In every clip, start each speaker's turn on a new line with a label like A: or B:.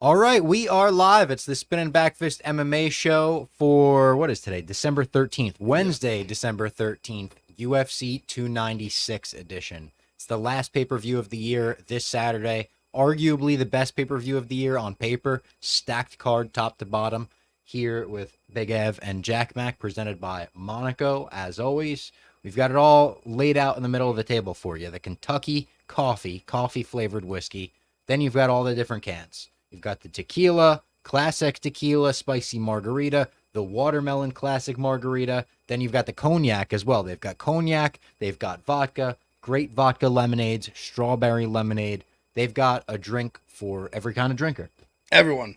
A: All right, we are live. It's the Spinnin Backfist MMA show for, what is today? December 13th, Wednesday, December 13th, UFC 296 edition. It's the last pay-per-view of the year this Saturday. Arguably the best pay-per-view of the year on paper. Stacked card top to bottom here with Big Ev and Jack Mac, presented by Monaco. As always, we've got it all laid out in the middle of the table for you. The Kentucky coffee-flavored whiskey. Then you've got all the different cans. You've got the tequila, classic tequila, spicy margarita, the watermelon classic margarita. Then you've got the cognac as well. They've got cognac, they've got vodka, great vodka lemonades, strawberry lemonade. They've got a drink for every kind of drinker.
B: Everyone.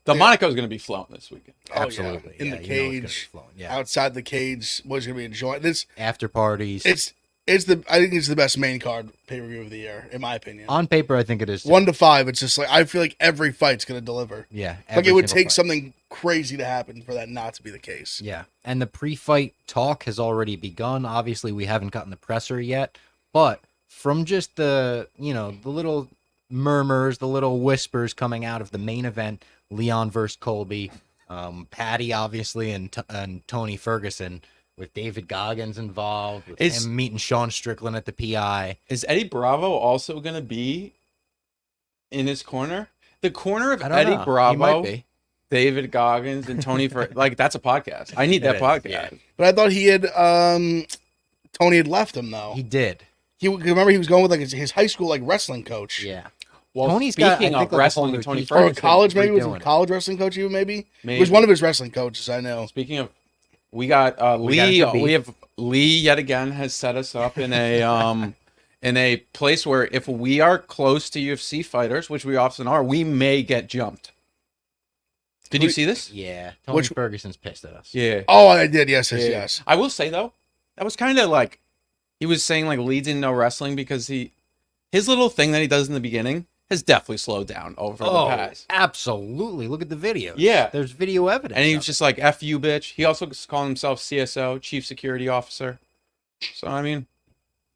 C: The Monaco is going to be flowing this weekend.
B: Oh,
A: Absolutely.
B: yeah. In the cage,
A: yeah.
B: outside the cage, what's going to be enjoying this?
A: After parties.
B: I think it's the best main card pay-per-view of the year, in my opinion.
A: On paper, I think it is.
B: 1 to 5, it's just like, I feel like every fight's going to deliver.
A: Yeah.
B: Like it would take something crazy to happen for that not to be the case.
A: Yeah. And the pre-fight talk has already begun. Obviously, we haven't gotten the presser yet, but from just the little murmurs, the little whispers coming out of the main event, Leon versus Colby, Patty, obviously, and Tony Ferguson, with David Goggins involved, with him meeting Sean Strickland at the PI.
C: Is Eddie Bravo also going to be in his corner? The corner of Eddie Bravo,
A: he might be.
C: David Goggins, and Tony like that's a podcast. I need that podcast.
A: Yeah.
B: But I thought he had Tony had left him though.
A: He did.
B: Remember he was going with like his high school like wrestling coach.
A: Yeah.
C: Well,
A: Tony's got,
C: speaking
A: I
C: of
A: think, like,
C: wrestling,
A: a whole
C: Tony
A: new
B: Or
C: Ferguson.
B: college maybe was
A: redoing
B: a college wrestling coach even maybe.
C: Maybe.
B: It was one of his wrestling coaches I know.
C: Speaking of, we got Lee. We have Lee yet again has set us up in a in a place where if we are close to UFC fighters, which we often are, we may get jumped. Did you see this?
A: Yeah. Tony Ferguson's pissed at us.
C: Yeah.
B: Oh, I did. Yes.
C: I will say though, that was kind of like he was saying like Lee didn't know wrestling because his little thing that he does in the beginning has definitely slowed down over the past.
A: Absolutely. Look at the videos.
C: Yeah.
A: There's video evidence.
C: And he was just like, F you, bitch. He also calling himself CSO, Chief Security Officer. So, I mean.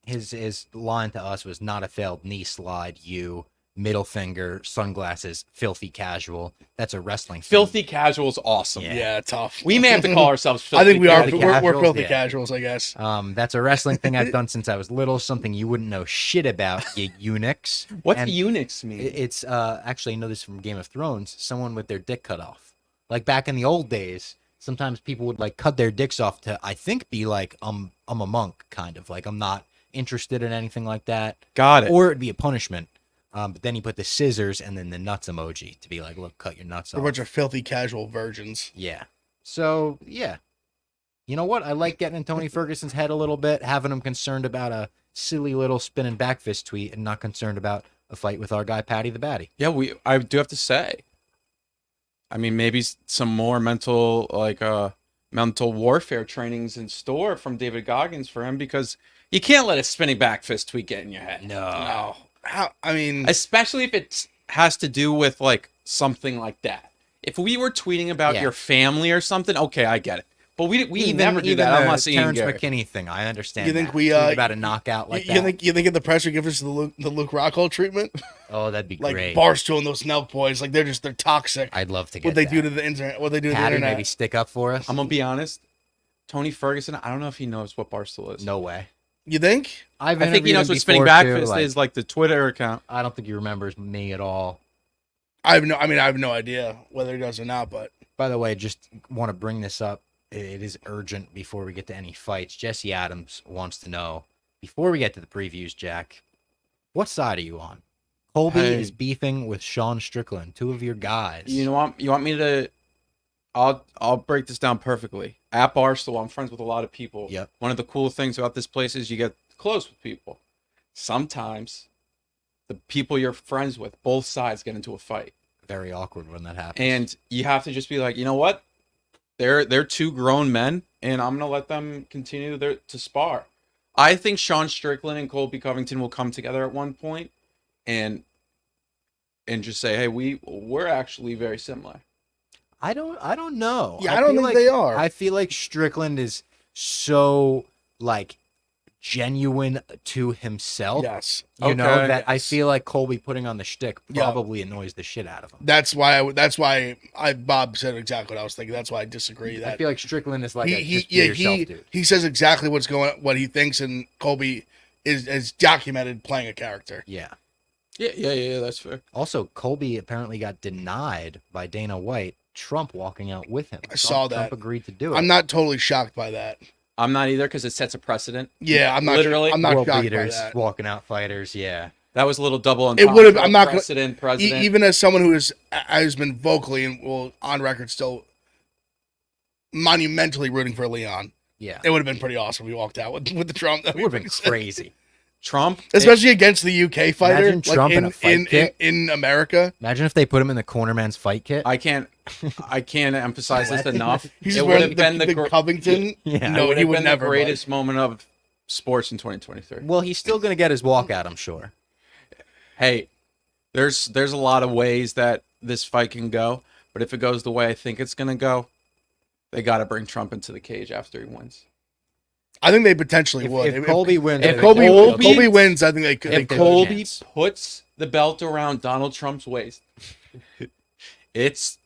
A: His line to us was not a failed knee slide, you, middle finger, sunglasses, filthy casual. That's a wrestling thing.
C: Filthy casual's awesome.
B: Yeah, tough.
C: We may have to call ourselves filthy
B: I think we are.
C: casuals.
B: We're filthy
A: Yeah.
B: casuals, I guess.
A: That's a wrestling thing I've done since I was little, something you wouldn't know shit about, you eunuchs.
C: What's
A: And
C: eunuchs mean?
A: It's actually, I know this from Game of Thrones, someone with their dick cut off. Like back in the old days, sometimes people would like cut their dicks off to, I think, be like, I'm a monk, kind of. Like, I'm not interested in anything like that.
C: Got it.
A: Or it'd be a punishment. But then you put the scissors and then the nuts emoji to be like, look, cut your nuts
B: We're a
A: off.
B: bunch of filthy casual virgins.
A: Yeah. So, yeah. You know what? I like getting in Tony Ferguson's head a little bit, having him concerned about a silly little Spinnin Backfist tweet and not concerned about a fight with our guy, Patty the Batty.
C: Yeah, I do have to say. I mean, maybe some more mental warfare trainings in store from David Goggins for him, because you can't let a Spinning Backfist tweet get in your head.
B: No. How? I mean,
C: Especially if it has to do with like something like that. If we were tweeting about your family or something, okay, I get it. But we never do that. I'm not seeing
A: Terrence
C: Garry.
A: McKinney thing. I understand.
B: You think
A: that.
B: we,
A: Tweet about a knockout like that?
B: you think if the pressure gives us the Luke Rockhold treatment?
A: Oh, that'd be
B: Like
A: great.
B: Barstool and those Snell boys, like they're toxic.
A: I'd love to get
B: What they
A: that.
B: do to the internet? What they do to the
A: Patty
B: internet?
A: maybe stick up for us.
C: I'm gonna be honest. Tony Ferguson, I don't know if he knows what Barstool is.
A: No way.
B: You think?
C: I think he
A: interviewed
C: knows
A: him
C: what Spinning
A: before, too,
C: Backfist is, like the Twitter account.
A: I don't think he remembers me at all.
B: I have no idea whether he does or not. But
A: By the way, just want to bring this up. It is urgent before we get to any fights. Jesse Adams wants to know, before we get to the previews, Jack, what side are you on? Colby is beefing with Sean Strickland, two of your guys.
C: You want me to? I'll break this down perfectly. At Barstool, I'm friends with a lot of people.
A: Yep.
C: One of the cool things about this place is you get close with people. Sometimes the people you're friends with, both sides get into a fight.
A: Very awkward when that happens.
C: And you have to just be like, you know what? They're two grown men, and I'm gonna let them continue to spar. I think Sean Strickland and Colby Covington will come together at one point, and just say, hey, we're actually very similar.
A: I don't know.
B: yeah, I don't think they are.
A: I feel like Strickland is so like genuine to himself.
B: Yes.
A: You know,
C: Okay.
A: that I
B: Yes.
A: feel like Colby putting on the shtick
B: Yeah.
A: probably annoys the shit out of him.
B: That's why Bob said exactly what I was thinking. That's why I disagree.
A: I
B: That
A: feel like Strickland is like a
B: he
A: just be yourself, dude.
B: he says exactly what he thinks, and Colby is documented playing a character.
A: Yeah.
C: Yeah, that's fair.
A: Also, Colby apparently got denied by Dana White. Trump walking out with him.
B: I saw that.
A: Trump agreed to do it.
B: I'm not totally shocked by that.
C: I'm not either because it sets a precedent.
B: Yeah, I'm not
C: Literally,
B: I'm not
A: World
B: shocked
A: leaders
B: by that.
A: walking out fighters. Yeah.
C: That was a little double
B: It would have.
C: entendre.
B: I'm not gonna.
C: President.
B: Even as someone who has been vocally and will on record still monumentally rooting for Leon,
A: Yeah.
B: it would have been pretty awesome if he walked out with the Trump.
A: It would have been crazy.
C: Trump,
B: especially against the UK fighter.
A: Imagine Trump in a fight kit.
B: in America.
A: Imagine if they put him in the cornerman's fight kit.
C: I can't emphasize this enough.
B: He's
C: It
B: just
C: would
B: wearing
C: have been
B: the Covington.
A: Yeah.
B: No, he would
C: been
B: never.
C: the greatest moment of sports in 2023.
A: Well, he's still going to get his walkout, I'm sure.
C: Hey, there's a lot of ways that this fight can go, but if it goes the way I think it's gonna go, they got to bring Trump into the cage after he wins.
B: I think they potentially
A: If,
B: would.
A: if Colby wins,
C: if
A: I think
B: Colby,
A: they'll-
B: Colby wins, I think they could.
C: If
A: there's a
C: Colby
A: chance.
C: puts the belt around Donald Trump's waist, it's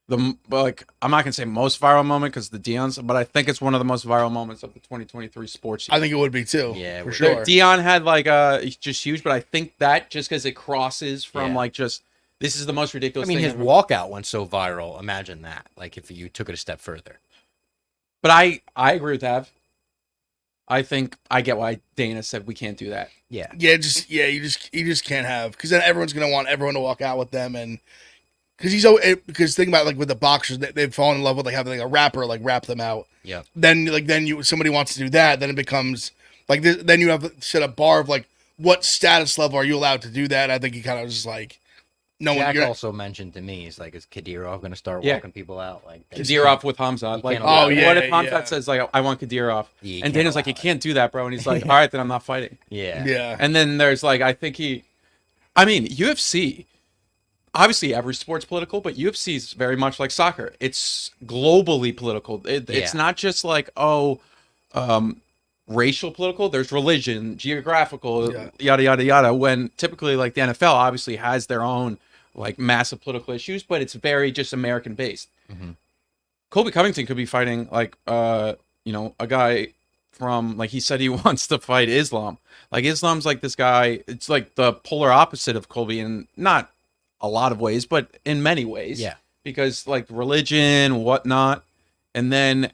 C: I'm not gonna say most viral moment because the Dion's, but I think it's one of the most viral moments of the 2023 sports year.
B: I think it would be too.
A: Yeah,
B: for
A: it
B: sure.
C: Dion had it's just huge, but I think that just because it crosses from
A: Yeah.
C: this is the most
A: I
C: ridiculous
A: mean,
C: thing
A: his
C: ever.
A: walkout went so viral. Imagine that. Like, if you took it a step further.
C: But I agree with Av. I think I get why Dana said we can't do that.
A: Yeah.
B: You just can't have, because then everyone's gonna want everyone to walk out with them, and because think about with the boxers, they've fallen in love with having a rapper rap them out.
A: Yeah.
B: Then somebody wants to do that, then it becomes then you have to set a bar of what status level are you allowed to do that? I think he kind of just no one.
A: Jack
B: You're,
A: also mentioned to me, he's like, is Kadyrov going to start
C: Yeah.
A: walking people out? Like,
C: Kadyrov with Hamzat.
A: can't
B: allow
C: what
B: that.
C: if Hamzat
B: Yeah.
C: says I want Kadyrov,
A: You
C: and
A: can't
C: Dana's like,
A: allow
C: you
A: it.
C: can't do that, bro, and he's like, all right, then I'm not fighting.
A: Yeah.
B: yeah.
C: And then there's I think UFC. Obviously, every sport's political, but UFC is very much like soccer. It's globally political. It's
A: Yeah.
C: not just racial political. There's religion, geographical,
B: Yeah.
C: yada yada yada. When typically the NFL obviously has their own massive political issues, but it's very just American based.
A: Mhm.
C: Colby Covington could be fighting a guy from he said he wants to fight Islam. Islam's this guy. It's the polar opposite of Colby in not a lot of ways, but in many ways.
A: Yeah.
C: Because religion, whatnot, and then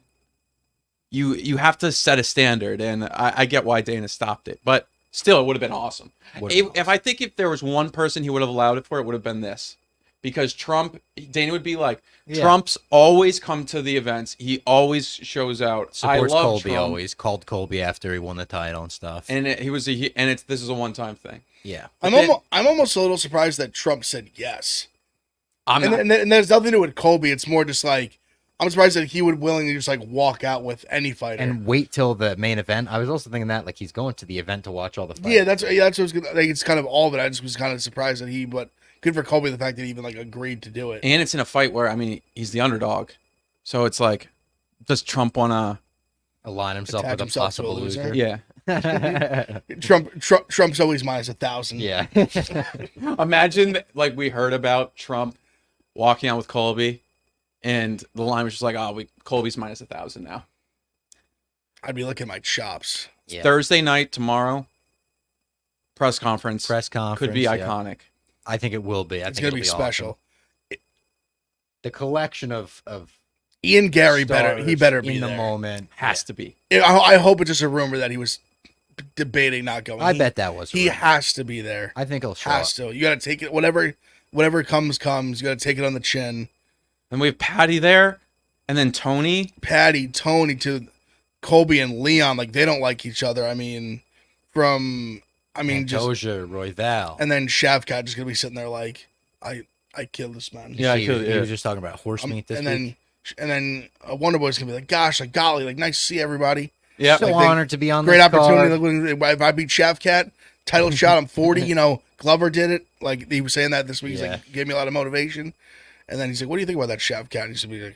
C: you have to set a standard, and I get why Dana stopped it, but still, it would have been awesome. If there was one person he would have allowed it for, it would have been this, because Dana would be like,
A: Yeah.
C: Trump's always come to the events, he always shows out.
A: Supports
C: I love
A: Colby
C: Trump.
A: always. Called Colby after he won the title and stuff.
C: And this is a one-time thing.
A: yeah.
B: I'm almost a little surprised that Trump said yes.
C: I'm not.
B: And there's nothing to do with Colby. It's more just I'm surprised that he would willingly just walk out with any fighter.
A: And wait till the main event. I was also thinking that he's going to the event to watch all the fights.
B: yeah, that's what I was gonna. It's kind of all of it. I just was kind of surprised that but good for Colby the fact that he even agreed to do it.
C: And it's in a fight where he's the underdog, so it's does Trump want to?
A: Align himself
B: Attach
A: with a
B: himself to a
A: possible
B: loser.
A: loser.
C: Yeah.
B: Trump's always minus 1,000.
A: Yeah.
C: Imagine we heard about Trump walking out with Colby, and the line was just Colby's minus 1,000 now.
B: I'd be licking my chops.
A: Yeah.
C: Thursday night tomorrow. Press conference.
A: Press conference.
C: Could be
A: yeah.
C: iconic.
A: I think it will be.
B: It's gonna be special.
A: Awesome. The collection of
B: Ian Garry
A: stars
B: better be
A: in the
B: there.
A: moment.
C: Has to be.
B: I hope it's just a rumor that he was debating not going.
A: I bet that was.
B: he
A: real.
B: has to be there.
A: I think he'll show up.
B: Has to. You got to take it. Whatever comes. You got to take it on the chin.
C: And we have Patty there, and then Tony.
B: Patty, Tony, to Colby and Leon, they don't like each other. Just
A: Doja, Royval.
B: and then Shavkat just gonna be sitting there I killed this man.
C: Yeah,
A: he
C: yeah.
A: was just talking about horse meat this
B: and
A: week.
B: then Wonder Boy's gonna be gosh, golly, nice to see everybody.
C: Yeah.
A: So
B: they-
A: honored to be on
B: Great
A: this
B: opportunity.
A: card.
B: If I beat Shavkat, title shot, I'm 40. Glover did it. He was saying that this week. He's
A: Yeah.
B: gave me a lot of motivation. And then he's like, "What do you think about that Shavkat?" He's gonna be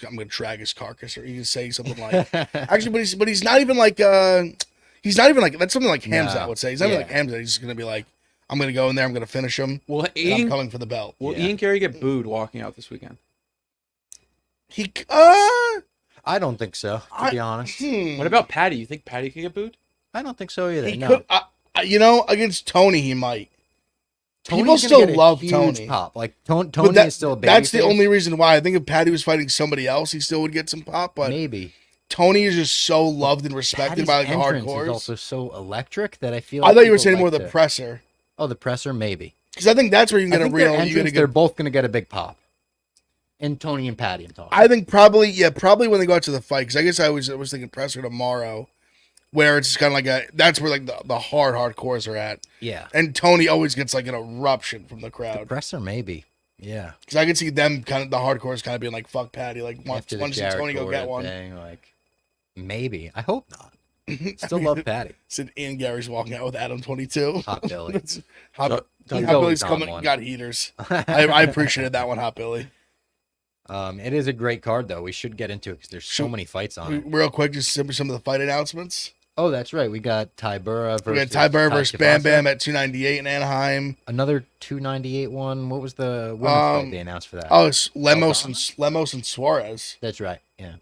B: I'm gonna drag his carcass, or he can say something like, actually, but he's not even He's not even like that's something like Hamzat
A: No.
B: would say. He's not even
A: Yeah.
B: like Hamzat. He's just gonna be like, I'm gonna go in there. I'm gonna finish him.
C: Will
B: And I'm
C: Ian,
B: coming for the belt.
C: will
A: Yeah.
C: Ian Garry get booed walking out this weekend?
B: He
A: I don't think so, to be honest.
C: What about Patty? You think Patty could get booed?
A: I don't think so either.
B: He
A: No.
B: could. Against Tony, he might.
A: Tony's
B: People
A: gonna
B: still
A: get a
B: love
A: huge
B: Tony.
A: Pop. Like Tony
B: But that-
A: is still a baby.
B: That's the
A: face.
B: only reason why. I think if Patty was fighting somebody else, he still would get some pop. But
A: Maybe.
B: Tony is just so loved and respected
A: Patty's
B: by like the
A: entrance is
B: hardcores.
A: also so electric that I feel.
B: I
A: like
B: thought you were
A: people
B: saying more
A: like
B: the presser,
A: Oh, the presser, maybe.
B: because I think that's where you
A: I
B: can get a
A: think their
B: real. You
A: entrance,
B: get a
A: they're
B: good,
A: both going to get a big pop. And Tony and Patty, I'm talking.
B: I think probably when they go out to the fight, because I guess I was thinking presser tomorrow, where it's kind of like that's where like the hardcores are at,
A: Yeah.
B: and Tony always gets like an eruption from the
A: The
B: crowd.
A: presser, maybe. Yeah.
B: Because I can see them kind of the hardcores kind of being like fuck Patty, like once
A: After the
B: you see
A: Jared
B: Tony go get
A: Gordon
B: one.
A: thing, like, maybe. I hope not. Still love Patty.
B: Said Ian Garry's walking out with Adam 22.
A: Hot Billy.
B: Hot,
C: Shut-
B: Hot
A: He's
B: Billy's
A: always on
B: coming.
A: one.
B: Got heaters. I appreciated that one, Hot Billy.
A: It is a great card, though. We should get into it because there's so
B: Should-
A: many fights on it.
B: Real quick, just some of the fight announcements.
A: Oh, that's right. We got Tybura versus
B: We got Ty Burr versus Bam
A: Tuivasa.
B: Bam at 298 in Anaheim.
A: Another 298 one. What was the women's fight they announced for that?
B: Oh, it's
A: Aldana?
B: Lemos and Suarez.
A: That's right. Yeah.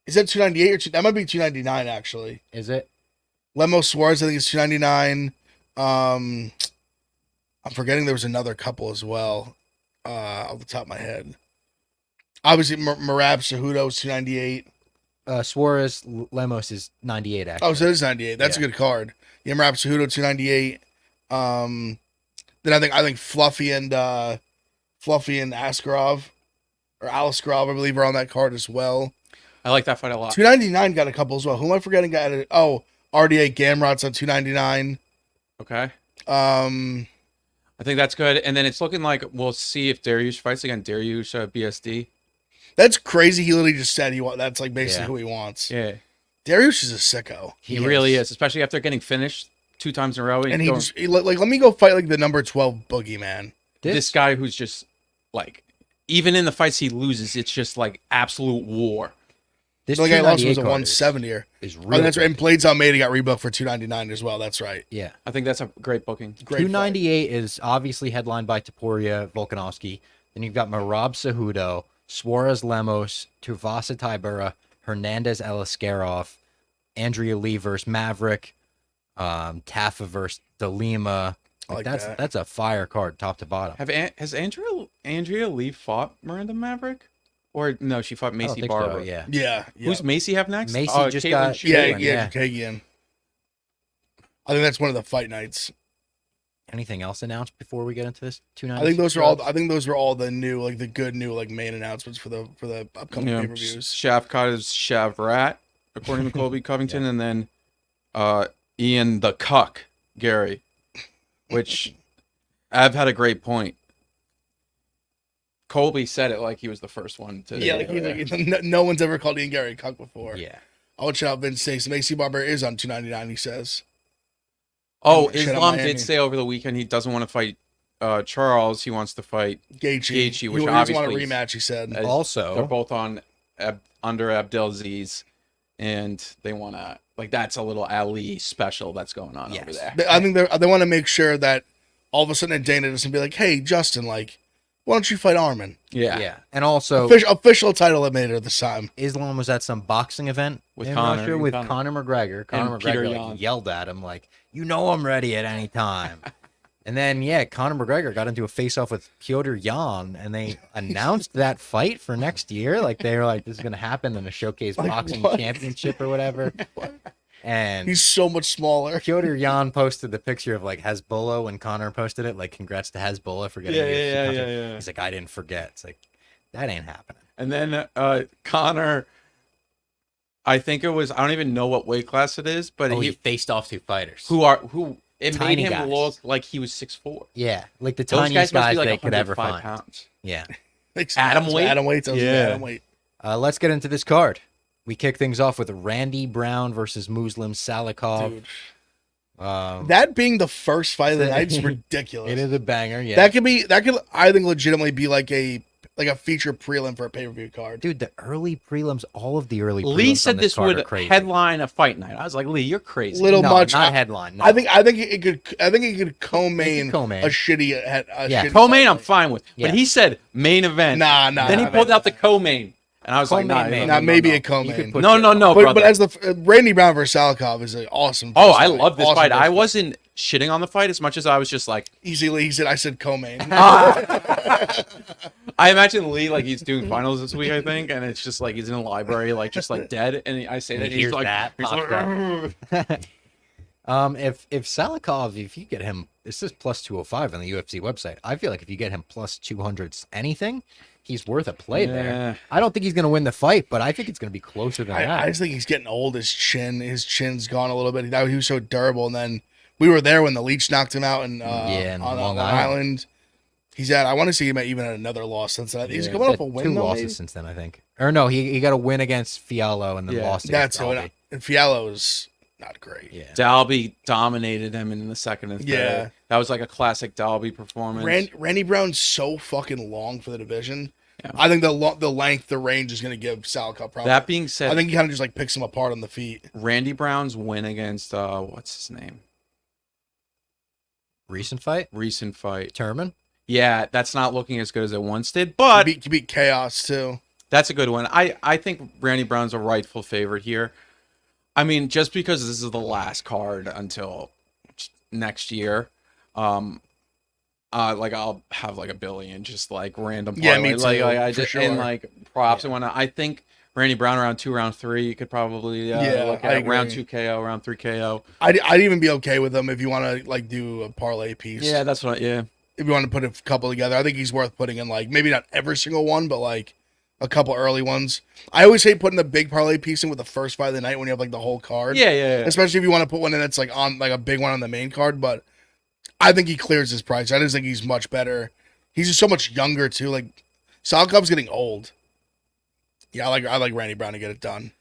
B: Is that 298 or that might be 299 actually?
A: Is it?
B: Lemos Suarez, I think it's 299. I'm forgetting there was another couple as well. Off the top of my head. Obviously, Marab Cejudo is 298.
A: Suarez Lemos is 98 actually.
B: Oh, so it is 98. That's a
A: Yeah.
B: good card. Yeah, Marab Cejudo 298. Then I think Fluffy and Askarov or Aliskarov, I believe, are on that card as well.
C: I like that fight a lot.
B: 299 got a couple as well. Who am I forgetting? Got it. Oh, RDA Gamrot's on 299.
C: Okay.
B: Um,
C: I think that's good. And then it's looking like we'll see if Darius fights again. Darius BSD.
B: that's crazy. He literally just said that's like basically
A: Yeah.
B: who he wants.
C: Yeah.
B: Darius is a sicko,
C: He really is, especially after getting finished 2 times in a row.
B: and
C: Going-
B: like let me go fight like the number 12 boogeyman.
C: this guy who's just like, even in the fights he loses, it's just like absolute war.
A: This
B: The guy lost
A: 298
B: was a
A: card
B: 170er.
A: is
B: Oh,
A: really
B: that's right.
A: good.
B: And Blades Almeida got rebooked for 299 as well. That's right.
A: Yeah.
C: I think that's a great booking.
B: Great fight.
A: 298 is obviously headlined by Topuria Volkanovski. Then you've got Marab Cejudo, Suarez Lemos, Tuivasa Tybura, Hernandez Eliskarov, Andrea Lee versus Maverick, Tafa versus DeLima.
B: I like
A: that's
B: that.
A: that's a fire card top to bottom.
C: Has Andrea Lee fought Miranda Maverick? Or no, she fought
A: I don't
C: Macy
A: think
C: Barber.
A: so, yeah.
B: Yeah.
C: Who's Macy have next?
A: Macy just
C: Caitlin
A: got-
C: Schuler.
B: Yeah,
A: Caitlin,
B: yeah, Kagan. I think that's one of the fight nights.
A: Anything else announced before we get into this?
B: I
A: 296
B: think those are all.
A: cards?
B: I think those were all the new, like the good new, like main announcements for the upcoming
C: Yeah,
B: pay-per-views.
C: Shavkat is Shavrat, according to Colby Covington, and then Ian the Cuck, Garry, which I've had a great point. Colby said it like he was the first one to.
B: Yeah, like, no one's ever called Ian Garry a cuck before.
A: Yeah.
B: I'll shout out Vince Stacy. Macy Barber is on 299. He says.
C: Oh,
B: Shit on
C: Islam
B: Miami.
C: did say over the weekend he doesn't want to fight Charles. He wants to fight.
B: Gaethje,
C: which
B: he doesn't want a
C: obviously is-
B: rematch. He said.
C: They're
A: Also,
C: both on under Abdelaziz, and they want to like that's a little Ali special that's going on over
A: Yes.
C: there.
B: I think they want to make sure that all of a sudden Dana doesn't be like, "Hey, Justin, like, why don't you fight Armin?"
A: yeah. And also,
B: Official title eliminator this time.
A: Islam was at some boxing event
C: With
A: in
C: Conor,
A: Russia
C: and
A: with
C: Conor.
A: Conor McGregor. Conor
C: And Peter
A: McGregor
C: Yan.
A: like, yelled at him like, "You know I'm ready at any time." And then Conor McGregor got into a face-off with Piotr Jan, and they announced that fight for next year. Like they were like, "This is gonna happen in a showcase
B: Like,
A: boxing
B: what?
A: championship or whatever." And
B: He's so much smaller.
A: Piotr Jan posted the picture of like Hezbollah when Conor posted it, like, "Congrats to Hezbollah for getting." UFC contract."
C: yeah.
A: He's like, "I didn't forget." It's like that ain't happening.
C: And then Connor, I think it was I don't even know what weight class it is, but
A: Oh, he
C: he
A: faced off 2 fighters.
C: who it
A: Tiny
C: made him
A: guys.
C: look like he was 6'4".
A: Yeah, like the
C: Those
A: tiniest
C: guys must
A: guys
C: be like
A: they could ever
C: 105
A: find.
C: pounds.
A: Yeah.
C: Atom weight?
B: Atom weight.
C: Yeah.
B: Atom weight.
A: Let's get into this card. We kick things off with Randy Brown versus Muslim Salikhov.
B: Dude.
A: Um,
B: That being the first fight of the night is ridiculous.
A: it is a banger. Yeah.
B: That could I think legitimately be like a like a feature prelim for a pay-per-view card.
A: Dude, the early prelims, all of the early prelims
C: Lee
A: on
C: said this
A: card are
C: would
A: crazy.
C: headline a fight night. I was like, Lee, you're crazy.
B: Little
A: no,
B: much.
A: not headline. No.
B: I think it could co-main
A: co-main.
B: a shitty.
A: Yeah.
B: Shitty
C: Co-main,
B: fight
C: I'm
B: night.
C: fine with.
A: Yeah.
C: But he said main event.
B: Nah.
C: Then he pulled out the co-main. And I was like,
A: Co-main,
C: nah,
A: man.
B: Maybe
C: no.
B: a
A: You
B: co-main.
A: could put-
C: No,
B: but
C: brother.
B: as the Randy Brown versus Salikhov is an awesome.
C: Oh,
B: first
C: I
B: fight.
C: love this
B: Awesome
C: fight.
B: first
C: I wasn't shitting on the fight as much as I was just like,
B: easily. I said co-main.
C: I imagine Lee like he's doing finals this week, I think, and it's just like he's in a library, like just like dead, and I say
A: And
C: that
A: he
C: he's
A: hears
C: like,
A: that,
C: he's
A: pops
C: like,
A: If Salikhov, if you get him, this is plus 205 on the UFC website. I feel like if you get him plus 200 anything, he's worth a play
C: Yeah.
A: there. I don't think he's going to win the fight, but I think it's going to be closer than that.
B: I just think he's getting old. His chin's gone a little bit. He was so durable, and then we were there when the Leech knocked him out, and
A: in
B: on
A: Long
B: Long Island. He's at. I want to see him even at another loss since that. He's
C: Yeah.
B: coming
A: He's
B: off a
A: had
B: win.
A: two
B: though,
A: losses
B: maybe?
A: since then, I think. Or no, he got a win against Fiallo and then
C: Yeah.
A: lost against
B: That's it.
A: Colby.
B: And Fiallo's not great.
A: Yeah.
C: Dalby dominated him in the second and third.
B: Yeah.
C: That was like a classic Dalby performance.
B: Randy Brown's so fucking long for the division.
C: Yeah.
B: I think the length, the range is going to give Salikhov probably.
C: That being said,
B: I think he kind of just like picks him apart on the feet.
C: Randy Brown's win against what's his name?
A: Recent fight?
C: Recent fight.
A: Turman?
C: Yeah, that's not looking as good as it once did, but
B: He beat Chaos too.
C: that's a good one. I think Randy Brown's a rightful favorite here. I mean, just because this is the last card until next year, like I'll have like a billion just like random
B: Yeah, me
C: parlay. Like,
B: too,
C: I
B: for
C: just
B: sure.
C: and like props and whatnot. I think Randy Brown round 2, round 3, you could probably look
B: I
C: at round
B: agree.
C: 2 KO, round 3 KO.
B: I'd even be okay with him if you want to like do a parlay piece.
C: Yeah, that's what. Yeah,
B: If you want to put a couple together, I think he's worth putting in like maybe not every single one, but like a couple early ones. I always hate putting the big parlay piece in with the first fight of the night when you have like the whole card.
C: yeah.
B: Especially if you want to put one in that's like on like a big one on the main card, but I think he clears his price. I just think he's much better. He's just so much younger too. Like Salikhov's getting old. Yeah, I like Randy Brown to get it done.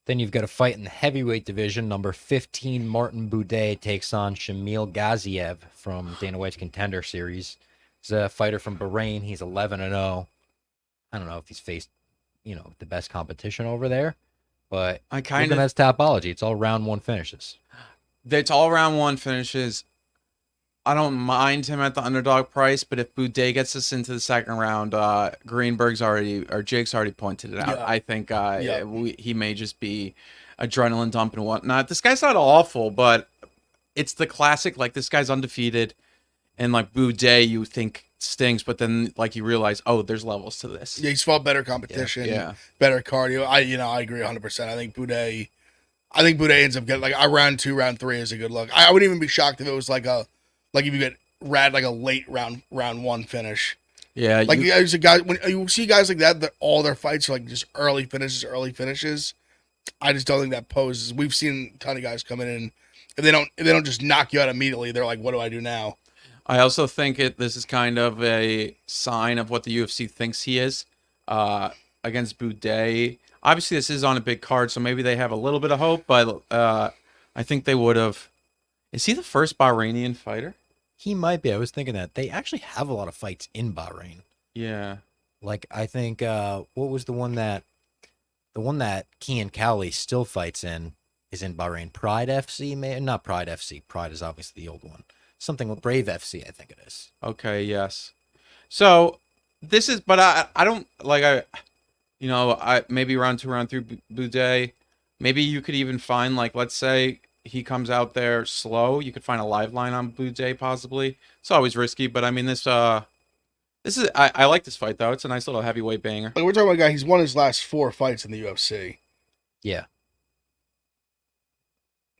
A: Then you've got a fight in the heavyweight division. Number 15, Martin Boudet takes on Shamil Gaziev from Dana White's Contender Series. He's a fighter from Bahrain. He's 11-0. I don't know if he's faced, the best competition over there, but
C: I kind
A: looking
C: of.
A: at his topology, it's all round one finishes.
C: It's all round 1 finishes. I don't mind him at the underdog price, but if Boudet gets us into the second round, Jake's already pointed it out.
B: Yeah.
C: I think
B: Yeah.
C: he may just be adrenaline dump and whatnot. This guy's not awful, but it's the classic, like this guy's undefeated, and like Boudet you think stings, but then like you realize, oh, there's levels to this.
B: Yeah, he's fought better competition,
C: Yeah.
B: better cardio. I agree 100%. I think Boudet ends up getting like a round 2, round 3 is a good look. I wouldn't even be shocked if it was like if you get like a late round 1 finish.
C: Yeah,
B: Like there's a guy when you see guys like that all their fights are like just early finishes. I just don't think that poses. We've seen a ton of guys come in and if they don't just knock you out immediately, they're like, what do I do now?
C: I also think this is kind of a sign of what the UFC thinks he is against Boudet. Obviously, this is on a big card, so maybe they have a little bit of hope, but I think they would have. Is he the first Bahrainian fighter?
A: He might be. I was thinking that they actually have a lot of fights in Bahrain.
C: Yeah.
A: Like I think what was the one that Kian Cowley still fights in is in Bahrain. Pride FC, not Pride FC. Pride is obviously the old one. Something with Brave FC, I think it is.
C: Okay, yes. So this is, but I don't like I maybe round 2, round 3 Boudet. Maybe you could even find like, let's say he comes out there slow. You could find a live line on Boudet possibly. It's always risky, but I mean this is I like this fight though. It's a nice little heavyweight banger.
B: Like we're talking about a guy. He's won his last 4 fights in the UFC.
A: Yeah.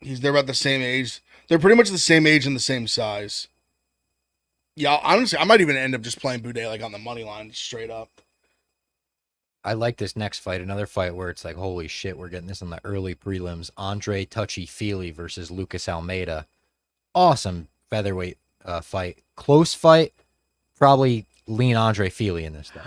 B: They're about the same age. They're pretty much the same age and the same size. Yeah, honestly, I might even end up just playing Boudet like on the money line straight up.
A: I like this next fight. Another fight where it's like, holy shit, we're getting this in the early prelims. Andre Touchy Fili versus Lucas Almeida. Awesome featherweight fight. Close fight. Probably lean Andre Fili in this though.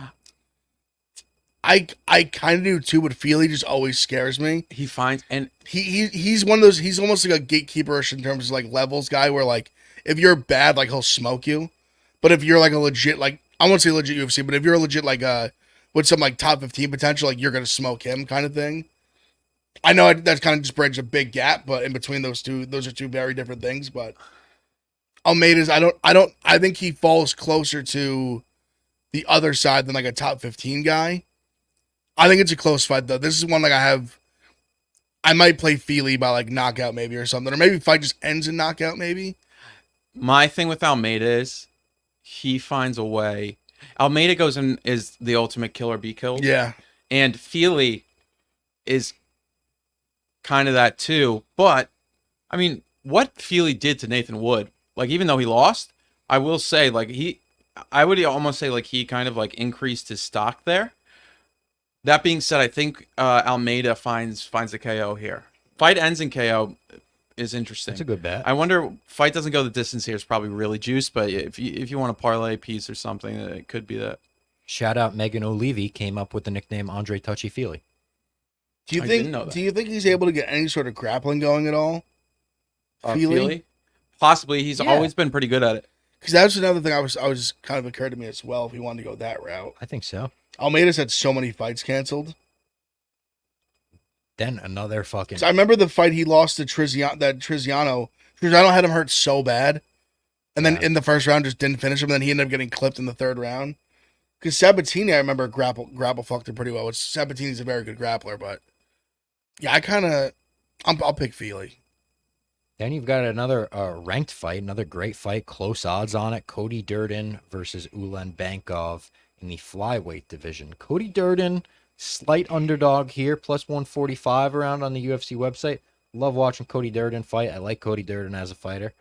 B: I kind of do too, but Fili just always scares me.
C: He finds and
B: He's one of those. He's almost like a gatekeeper-ish in terms of like levels guy, where like if you're bad, like he'll smoke you, but if you're like a legit like I won't say legit UFC, but if you're a legit like with some like top 15 potential, like you're gonna smoke him kind of thing. I know that's kind of just bridged a big gap, but in between those are two very different things. But Almeida's, I think he falls closer to the other side than like a top 15 guy. I think it's a close fight though. This is one like I might play Fili by like knockout maybe or something, or maybe fight just ends in knockout maybe.
C: My thing with Almeida is he finds a way. Almeida goes in is the ultimate kill or be killed.
B: Yeah.
C: And Fili is kind of that too. But, I mean, what Fili did to Nathan Wood, like, even though he lost, I will say, like, I would almost say, like, he kind of, like, increased his stock there. That being said, I think Almeida finds a KO here. Fight ends in KO is interesting.
A: That's a good bet.
C: I wonder, fight doesn't go the distance here is probably really juiced, but if you want a parlay piece or something, it could be that.
A: Shout out Megan O'Leary came up with the nickname Andre Touchy Feely.
B: Do you think he's able to get any sort of grappling going at all?
C: Fili? Possibly. He's always been pretty good at it.
B: Because that's another thing I was kind of occurred to me as well if he wanted to go that route.
A: I think so.
B: Almeida's had so many fights canceled.
A: Then another fucking.
B: So I remember the fight he lost to Triziano. Triziano had him hurt so bad, and then in the first round just didn't finish him. And then he ended up getting clipped in the third round. Because Sabatini, I remember grapple fucked him pretty well. Sabatini's a very good grappler, but yeah, I'll pick Fili.
A: Then you've got another ranked fight, another great fight, close odds on it. Cody Durden versus Ulanbekov in the flyweight division. Cody Durden, slight underdog here, plus 145 around on the UFC website. Love watching Cody Durden fight. I like Cody Durden as a fighter.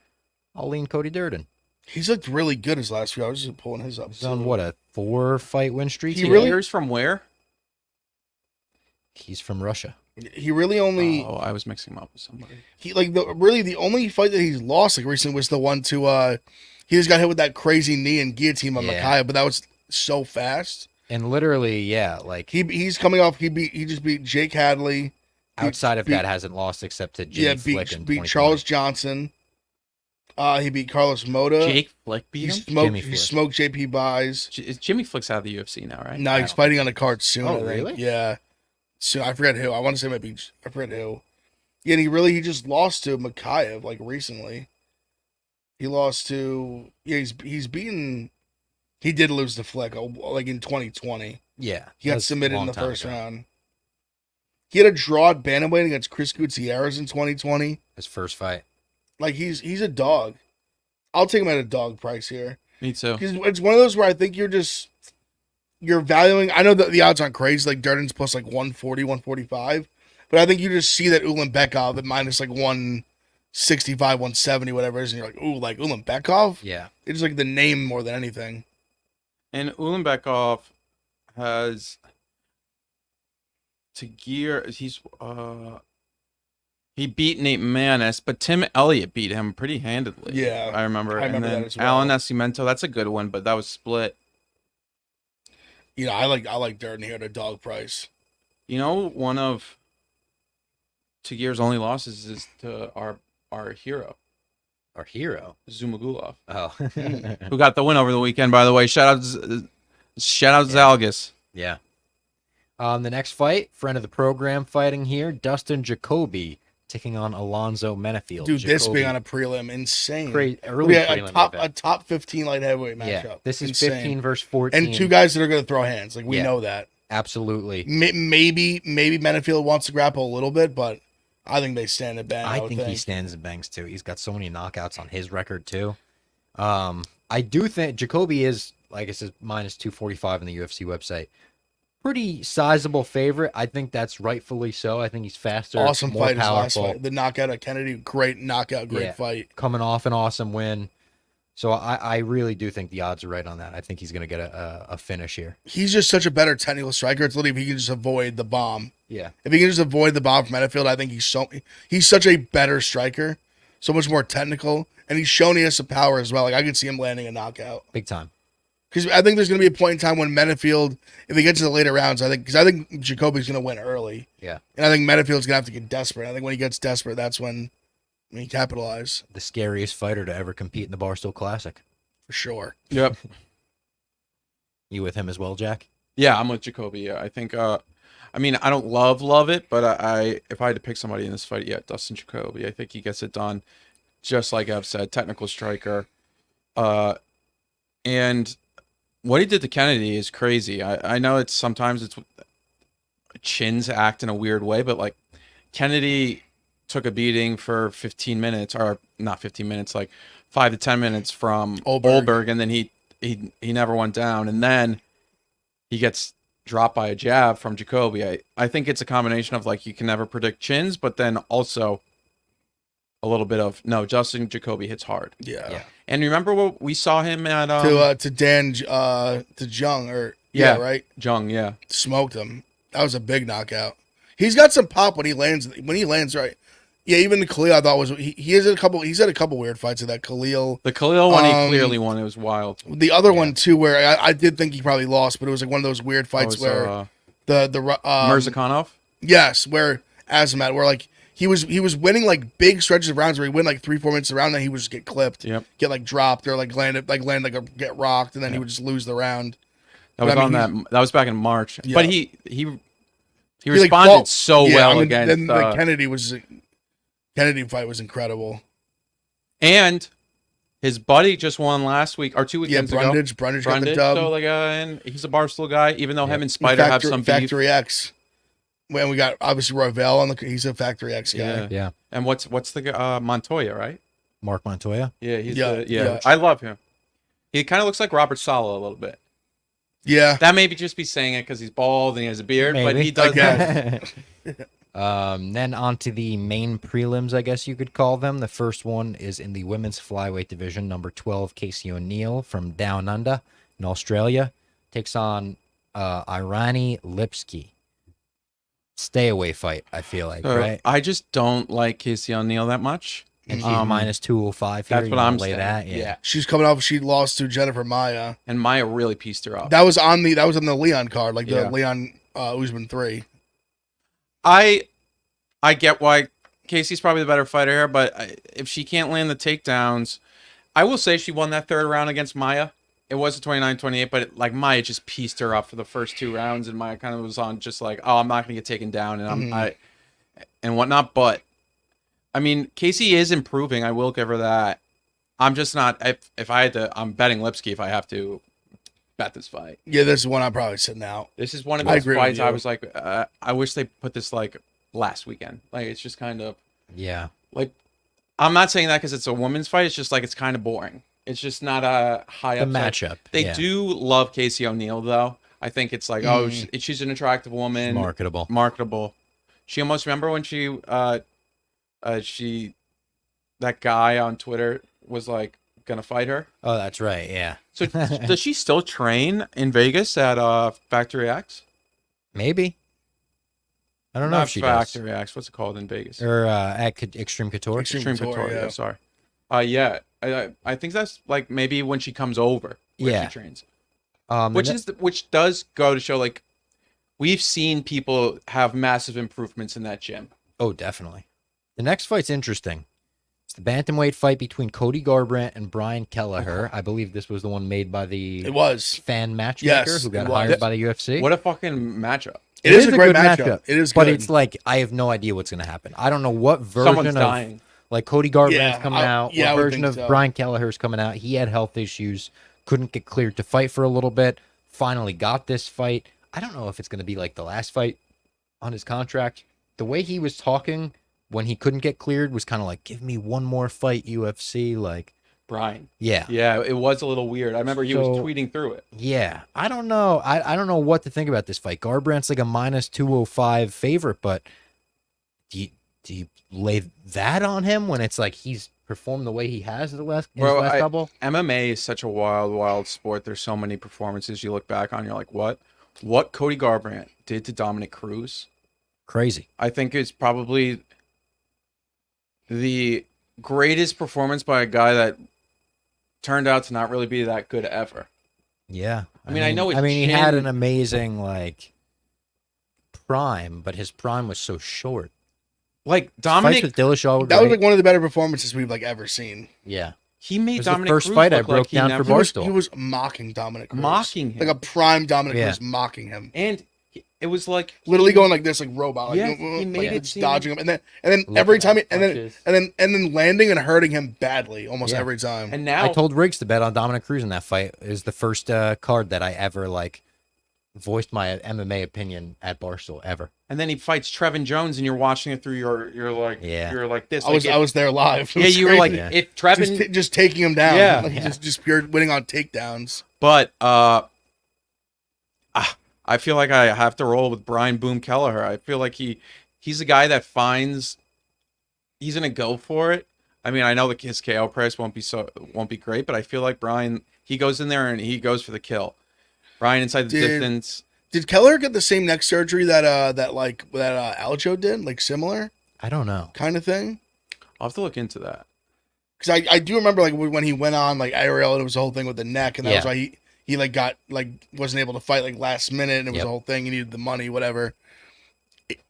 A: I'll lean Cody Durden.
B: He's looked really good his last few. I was just pulling his up.
A: He's on what, a 4-fight win streak?
C: He's from where?
A: He's from Russia.
B: He really only.
C: Oh, I was mixing him up with somebody.
B: He the only fight that he's lost like recently was the one to he just got hit with that crazy knee and guillotine on Machado, but that was so fast.
A: And literally, yeah, like
B: he's coming off. He just beat Jake Hadley.
A: Outside of that, hasn't lost except to Jake Flick and
B: beat Charles Johnson. He beat Carlos Mota.
C: Jake Flick beat him?
B: He smoked JP Buys.
C: Jimmy Flick's out of the UFC now, right?
B: No, he's fighting on a card soon.
A: Oh, really?
B: Yeah. So I forget who. I want to say maybe I forget who. Yeah, and he just lost to Makayev like recently. He lost to he's beaten. He did lose to Flick like in 2020.
A: Yeah,
B: he got submitted in the first round. He had a draw at bantamweight against Chris Gutierrez in 2020.
A: His first fight.
B: Like he's a dog. I'll take him at a dog price here.
C: Me too.
B: Because it's one of those where I think you're valuing. I know that the odds aren't crazy. Like Durden's plus like 140, 145. But I think you just see that Ulanbekov at minus like 165, 170, whatever it is, and you're like, ooh, like Ulanbekov?
A: Yeah.
B: It's like the name more than anything.
C: And Ulanbekov has he beat Nate Manis, but Tim Elliott beat him pretty handedly.
B: Yeah.
C: I remember.
B: And then
C: that as well. Alan Nascimento, that's a good one, but that was split.
B: You know, I like Durden here at a dog price.
C: You know, one of Tagir's only losses is to our hero.
A: Our hero?
C: Zumagulov.
A: Oh.
C: Who got the win over the weekend, by the way. Shout out Zalgis.
A: Yeah. The next fight, friend of the program fighting here, Dustin Jacoby taking on Alonzo Menefield.
B: Dude,
A: Jacoby,
B: this being on a prelim, insane.
A: Early prelim
B: a top 15 light heavyweight matchup.
A: Yeah, this is
B: insane.
A: 15 versus 14.
B: And two guys that are going to throw hands. Like, we know that.
A: Absolutely.
B: Maybe Menefield wants to grapple a little bit, but I think they stand and bang.
A: I think he stands and bangs, too. He's got so many knockouts on his record, too. I do think Jacoby is, like I said, minus 245 on the UFC website. Pretty sizable favorite. I think that's rightfully so. I think he's faster,
B: awesome
A: more
B: fight
A: powerful.
B: His last fight. The knockout at Kennedy, great knockout, great fight.
A: Coming off an awesome win. So I really do think the odds are right on that. I think he's going to get a finish here. He's
B: just such a better technical striker. It's literally if he can just avoid the bomb.
A: Yeah.
B: If he can just avoid the bomb from Menefield, I think he's such a better striker, so much more technical, and he's shown he has some power as well. Like I could see him landing a knockout.
A: Big time.
B: Because I think there's going to be a point in time when Menefield, if he gets to the later rounds, I think Jacoby's going to win early.
A: Yeah.
B: And I think Menefield's going to have to get desperate. I think when he gets desperate, that's when he capitalize.
A: The scariest fighter to ever compete in the Barstool Classic.
B: For sure.
C: Yep.
A: You with him as well, Jack?
C: Yeah, I'm with Jacoby. Yeah, I think. I mean, I don't love it, but I if I had to pick somebody in this fight, yeah, Dustin Jacoby. I think he gets it done, just like Ev said, technical striker. And what he did to Kennedy is crazy. I know sometimes it's chins act in a weird way, but like Kennedy took a beating for 15 minutes, or not 15 minutes, like 5 to 10 minutes from Olberg, and then he never went down, and then he gets dropped by a jab from Jacoby. I think it's a combination of like you can never predict chins, but then also a little bit of no. Justin Jacoby hits hard.
B: Yeah.
C: And remember what we saw him at
B: to Jung right?
C: Jung, yeah.
B: Smoked him. That was a big knockout. He's got some pop when he lands right. Yeah, even the Khalil I thought was he's had a couple weird fights in that Khalil.
C: The Khalil one he clearly won. It was wild.
B: The other one too, where I did think he probably lost, but it was like one of those weird fights where the
C: Mirzakhanov?
B: Yes, where Azamat, where like he was winning like big stretches of rounds where he win like 3-4 minutes around, and then he would just get clipped, get like dropped or like land get rocked, and then he would just lose the round.
C: That was back in March. Yeah. But he responded like, so well against.
B: Then the Kennedy fight was incredible.
C: And his buddy just won last week or 2 weekends ago.
B: Brundage got the dub.
C: So and he's a Barstool guy, even though him and Spider have some
B: Factory
C: beef.
B: X. When we got obviously Royval he's a Factory X guy.
A: Yeah.
C: And what's the Montoya, right?
A: Mark Montoya.
C: Yeah, I love him. He kind of looks like Robert Saleh a little bit.
B: Yeah.
C: That may be just be saying it because he's bald and he has a beard, but he does
B: that.
A: Then on to the main prelims, I guess you could call them. The first one is in the women's flyweight division. Number 12, Casey O'Neill from Down Under in Australia takes on Irani Lipski. Stay away fight, I feel like, right?
C: I just don't like Casey O'Neill that much.
A: And she's minus 205 here.
C: That's what I'm saying.
A: That? Yeah.
B: She's coming off. She lost to Jennifer Maia,
C: and Maia really pieced her up.
B: That was on the Leon card, like the Leon Usman 3.
C: I get why Casey's probably the better fighter here, but if she can't land the takedowns, I will say she won that third round against Maia. It was a 29-28, but like Maia just pieced her up for the first 2 rounds, and Maia kind of was on just like, oh, I'm not gonna get taken down, and and whatnot. But I mean, Casey is improving. I will give her that. I'm just not. If I had to, I'm betting Lipski if I have to bet this fight.
B: Yeah, this is one I'm probably sitting out.
C: This is one of those fights I was like, I wish they put this like last weekend. Like it's just kind of like I'm not saying that because it's a women's fight. It's just like it's kind of boring. It's just not a high up
A: matchup.
C: They do love Casey O'Neill though. I think it's like she's an attractive woman, marketable. She almost remember when she that guy on Twitter was like gonna fight her.
A: Oh, that's right. Yeah.
C: So does she still train in Vegas at Factory X?
A: Maybe. I don't know if she does.
C: Factory X. What's it called in Vegas?
A: Or at Extreme Couture.
C: Extreme Couture. Yeah. Sorry. Yeah. I think that's like maybe when she comes over. Where she trains. Which does go to show like we've seen people have massive improvements in that gym.
A: Oh, definitely. The next fight's interesting. It's the bantamweight fight between Cody Garbrandt and Brian Kelleher. I believe this was the one made by the fan matchmaker who got hired by the UFC.
C: What a fucking matchup.
B: It is a great matchup. It is good.
A: But it's like, I have no idea what's going to happen. I don't know what version of
C: dying.
A: Like Cody Garbrandt's coming out. What version of Brian Kelleher's coming out. He had health issues. Couldn't get cleared to fight for a little bit. Finally got this fight. I don't know if it's going to be like the last fight on his contract. The way he was talking when he couldn't get cleared was kind of like, give me one more fight, UFC. Like
C: Brian.
A: Yeah.
C: Yeah, it was a little weird. I remember he was tweeting through it.
A: Yeah. I don't know. I don't know what to think about this fight. Garbrandt's like a minus 205 favorite, but do you lay that on him when it's like he's performed the way he has in his last couple?
C: MMA is such a wild sport. There's so many performances you look back on, you're like, what Cody Garbrandt did to Dominic Cruz?
A: Crazy.
C: I think it's probably the greatest performance by a guy that turned out to not really be that good ever.
A: Yeah.
C: I mean,
A: he had an amazing like prime, but his prime was so short.
C: Like Dominic
A: with Dillashaw,
B: that was like one of the better performances we've like ever seen.
A: Yeah.
C: He made
A: It was the
C: Dominic
A: first
C: Cruz
A: fight I
C: look
A: broke
C: like he
A: down for
C: never-
A: Barstool.
B: He was mocking Dominic Cruz.
C: Mocking him.
B: Like a prime Dominic
A: Yeah.
B: Cruz mocking him.
C: And it was like
B: Literally going like this, like robot. Like,
C: Yeah, he made it
B: just
C: seem-
B: dodging him, and then
A: Looking
B: every
A: at
B: time,
A: punches.
B: and then landing and hurting him badly almost
A: Yeah.
B: every time.
C: And now
A: I told Riggs to bet on Dominic Cruz in that fight. It was the first card that I ever like voiced my MMA opinion at Barstool ever.
C: and then he fights Trevin Jones, and you're watching it through you're like
A: Yeah.
C: you're like this.
B: I was there live. It
C: yeah,
B: was
C: you were like
B: crazy.
A: Yeah.
C: if Trevin,
B: just taking him down.
C: Yeah.
B: Like,
A: Yeah.
B: just pure winning on takedowns.
C: but I feel like I have to roll with Brian Boom Kelleher. I feel like he's a guy that finds he's gonna go for it. I mean, I know his KO price won't be great, but I feel like Brian he goes in there and he goes for the kill. Brian inside the distance.
B: Did Kelleher get the same neck surgery that Aljo did? Like similar
A: I don't know.
B: kind of thing?
C: I'll have to look into that.
B: Because I do remember like when he went on like aerial and it was the whole thing with the neck, and that was
A: Yeah.
B: why he like got like wasn't able to fight like last minute, and it was
A: Yep.
B: the whole thing. He needed the money, whatever.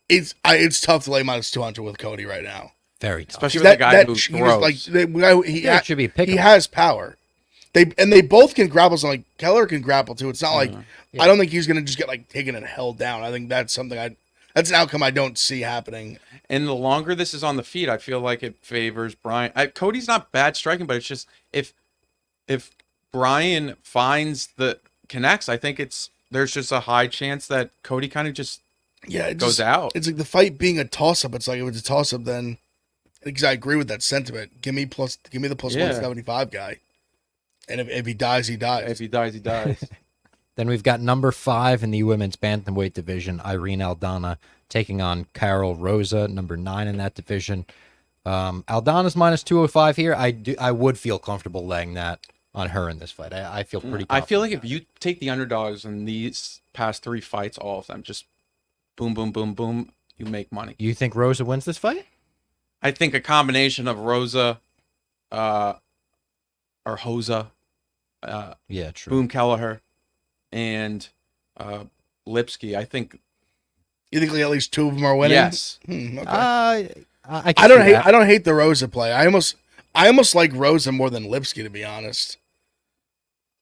B: It's tough to lay minus 200 with Cody right now.
A: Very tough.
C: Especially with a guy who
B: he
C: throws.
B: was like the guy
A: Yeah, it should be a pick.
B: he has power. They both can grapple. So like Kelleher can grapple too. It's not like
A: Yeah.
B: I don't think he's gonna just get like taken and held down. I think that's something that's an outcome I don't see happening.
C: And the longer this is on the feet, I feel like it favors Brian. Cody's not bad striking, but it's just if Brian finds the connects, I think there's just a high chance that Cody kind of just
B: Yeah, it
C: goes
B: just,
C: out.
B: It's like the fight being a toss up. It's like if it's a toss up, then because I agree with that sentiment. Give me the plus
C: Yeah.
B: 175 guy, and if he dies, he dies.
C: If he dies, he dies.
A: Then we've got number 5 in the women's bantamweight division, Irene Aldana, taking on Carol Rosa, number 9 in that division. Aldana's minus 205 here. I would feel comfortable laying that on her in this fight. I feel pretty.
C: I feel like
A: confident
C: if you take the underdogs in these past 3 fights, all of them, just boom, boom, boom, boom, you make money.
A: you think Rosa wins this fight?
C: I think a combination of Rosa, or Hosa,
A: Yeah, true.
C: Boom Kelleher, and Lipsky. I think
B: You think like at least 2 of them are winning?
C: yes.
B: Okay.
A: I
B: I don't hate the Rosa play. I almost like Rosa more than Lipsky, to be honest.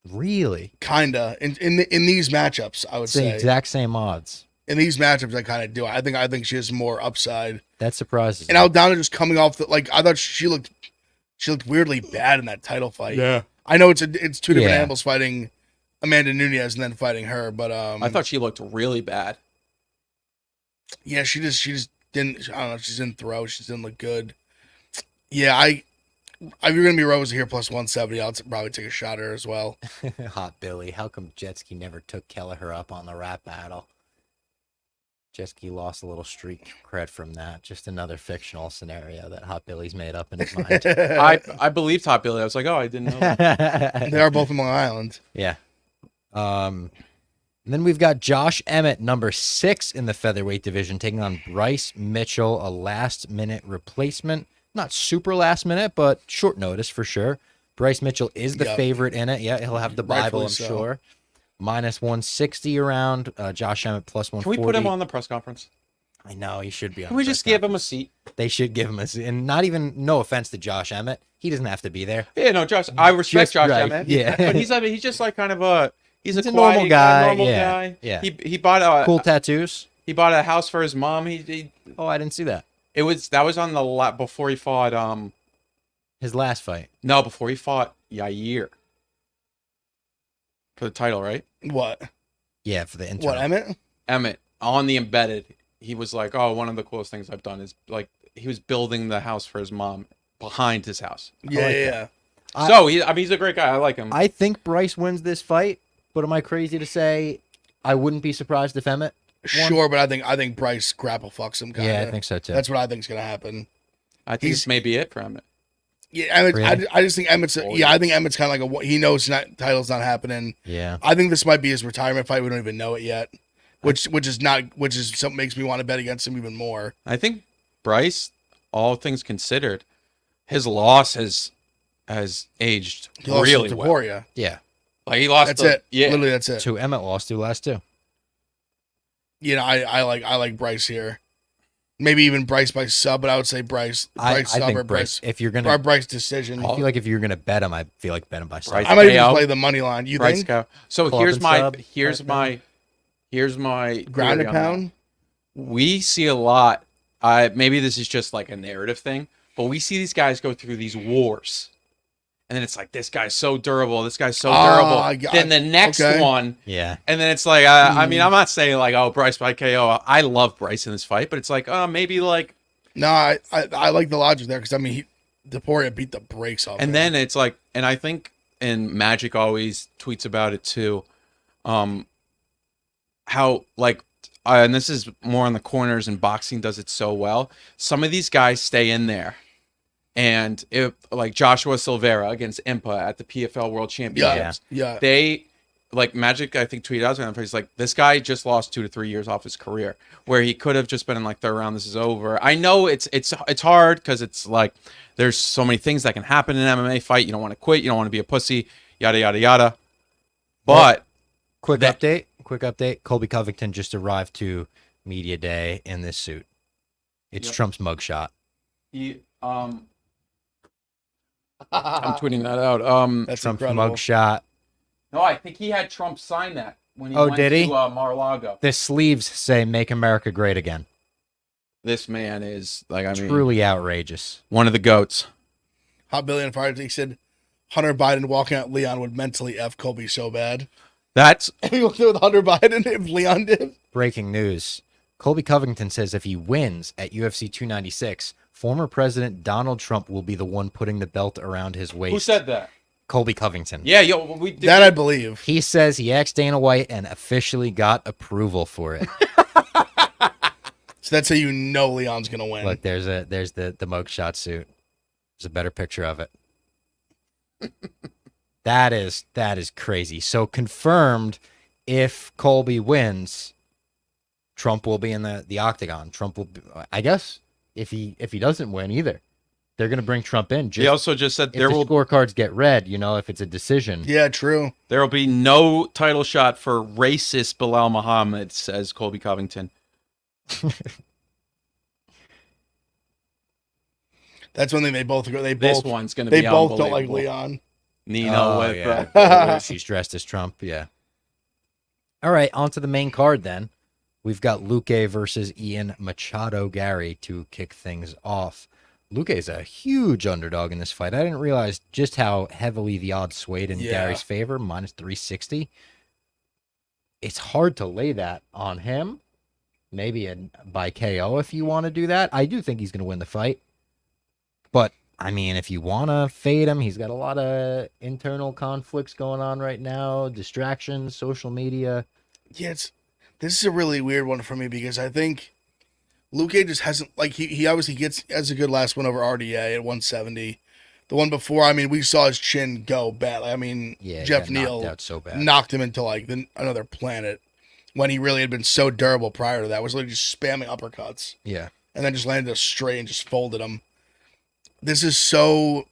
A: Really.
B: Kinda in these matchups, I would
A: It's the
B: say.
A: exact same odds.
B: In these matchups, I kind of do. I think she has more upside.
A: That surprises
B: And
A: me.
B: Aldana just coming off the I thought she looked weirdly bad in that title fight.
C: Yeah.
B: I know it's two different
A: Yeah.
B: animals fighting Amanda Nunes and then fighting her, but
C: I thought she looked really bad.
B: yeah, she just didn't. I don't know. She didn't throw. She didn't look good. Yeah, if you're gonna be Rosa here plus 170, I'll probably take a shot at her as well.
A: Hot Billy. How come Jetski never took Kelleher up on the rap battle? Jetski lost a little streak cred from that. Just another fictional scenario that Hot Billy's made up in his mind.
C: I believed Top Billy. I was like, oh, I didn't know that.
B: They are both from Long Island.
A: Yeah. And then we've got Josh Emmett, number 6 in the featherweight division, taking on Bryce Mitchell, a last-minute replacement. Not super last minute, but short notice for sure. Bryce Mitchell is the
B: Yep.
A: favorite in it. Yeah, he'll have the Bible,
B: Rightfully
A: I'm
B: so.
A: sure. Minus 160 around. Josh Emmett plus
C: Can
A: 140.
C: we put him on the press conference?
A: I know he should be on.
C: Can we
A: the
C: just
A: press
C: give him a
A: conference.
C: seat?
A: They should give him a seat, and not even. No offense to Josh Emmett, he doesn't have to be there.
C: Yeah, no, Josh. I respect
A: Just
C: Josh
A: right,
C: Emmett.
A: yeah.
C: but he's just like kind of he's a
A: a
C: quiet
A: normal guy,
C: normal
A: yeah,
C: guy.
A: yeah.
C: He bought a
A: Cool tattoos.
C: he bought a house for his mom. He
A: Oh, I didn't see that.
C: that was on the lap before he fought
A: His last fight.
C: before he fought Yair for the title, right?
B: What?
A: Yeah, for the internal.
B: What, Emmett?
C: Emmett on the embedded. He was like, "Oh, one of the coolest things I've done is like he was building the house for his mom behind his house."
B: Yeah,
A: like
B: yeah,
A: that.
B: yeah.
C: So he's a great guy. I like him.
A: I think Bryce wins this fight, but am I crazy to say I wouldn't be surprised if Emmett?
B: Sure, but I think Bryce grapple fucks him. Kinda.
A: Yeah, I think so too.
B: That's what I think's gonna happen.
C: I think
B: he's-
C: this may be it for Emmett.
B: Yeah, Emmett,
A: Really?
B: I just think Emmett's.
C: Oh,
B: I think Emmett's kind of like he knows title's not happening.
A: Yeah.
B: I think this might be his retirement fight. We don't even know it yet, which is something makes me want to bet against him even more.
C: I think Bryce, all things considered, his loss has aged
B: He lost
C: really
B: to
C: well.
B: Taporia.
A: Yeah.
C: Like he lost.
B: That's it.
C: Yeah.
B: Literally, that's it.
A: Who Emmett lost to last two.
B: You know, I like Bryce here. Maybe even Bryce by sub, but I would say Bryce
A: I
B: sub
A: think
B: or
A: Bryce. If you're
B: or
A: gonna,
B: Bryce decision.
A: I feel like if you're gonna bet him, I feel like bet him by sub.
C: Bryce
B: I might even
C: KO.
B: play the money line. You
C: Bryce
B: think?
C: KO. So
A: Club
C: here's
A: and
C: my
A: sub,
C: here's
A: right
C: my here's my
B: Ground
C: theory
B: and
C: on that.
B: pound.
C: We see a lot. Maybe this is just like a narrative thing, but we see these guys go through these wars, and then it's like this guy's so durable, this guy's so durable. Then the next one,
A: Yeah.
C: and then it's like I mean, I'm not saying like, oh, Bryce by KO. I love Bryce in this fight, but it's like maybe like,
B: No, I like the logic there because I mean, Deporia beat the brakes off.
C: and
B: him.
C: then it's like, and I think, and Magic always tweets about it too, how like. And this is more on the corners, and boxing does it so well. Some of these guys stay in there. And if like Joshua Silveira against Mma at the PFL World Championships,
B: yeah.
C: they like Magic, I think, tweeted out to him. He's like, this guy just lost 2 to 3 years off his career, where he could have just been in like third round. This is over. I know it's hard because it's like there's so many things that can happen in an MMA fight. You don't want to quit. You don't want to be a pussy. Yada yada yada. But
A: Quick update. Colby Covington just arrived to media day in this suit. It's
C: Yep.
A: Trump's mugshot.
C: I'm tweeting that out.
B: That's
A: Trump's
B: incredible.
A: mugshot.
C: No, I think he had Trump sign that when he
A: Oh,
C: went
A: did he?
C: to Mar-a-Lago.
A: The sleeves say "Make America Great Again."
C: This man is like, I mean,
A: Truly outrageous.
C: one of the goats.
B: Hot Billion Friday. He said Hunter Biden walking out Leon would mentally F Colby so bad.
C: That's
B: He walked out with Hunter Biden if Leon did.
A: Breaking news. Colby Covington says if he wins at UFC 296, former President Donald Trump will be the one putting the belt around his waist.
C: who said that?
A: Colby Covington.
C: Yeah, yo, we did.
B: That I believe.
A: He says he asked Dana White and officially got approval for it.
B: So that's how you know Leon's gonna win.
A: Look, there's the mugshot suit. There's a better picture of it. That is crazy. So confirmed, if Colby wins, Trump will be in the octagon. Trump will be, I guess if he doesn't win either, they're gonna bring Trump in.
C: He also just said
A: if the scorecards get read, if it's a decision.
B: Yeah, true.
C: there will be no title shot for racist Bilal Muhammad, says Colby Covington.
B: That's one thing they both agree.
C: This one's going to be
B: They both don't like
C: unbelievable.
B: Leon.
C: Nino with
A: yeah. She's dressed as Trump. Yeah. All right, on to the main card then. We've got Luque versus Ian Machado Garry to kick things off. Luque is a huge underdog in this fight. I didn't realize just how heavily the odds swayed in Gary's favor, minus 360. It's hard to lay that on him. Maybe by KO if you want to do that. I do think he's going to win the fight. But, I mean, if you want to fade him, he's got a lot of internal conflicts going on right now, distractions, social media.
B: Yeah, this is a really weird one for me because I think Luque just hasn't, like, he obviously has a good last one over RDA at 170. The one before, I mean, we saw his chin go bad. I mean,
A: Yeah,
B: Jeff
A: he got knocked
B: Neal
A: out so bad.
B: knocked him into, like, another planet when he really had been so durable prior to that. Was literally just spamming uppercuts.
A: Yeah.
B: And then just landed a straight and just folded him. This is so...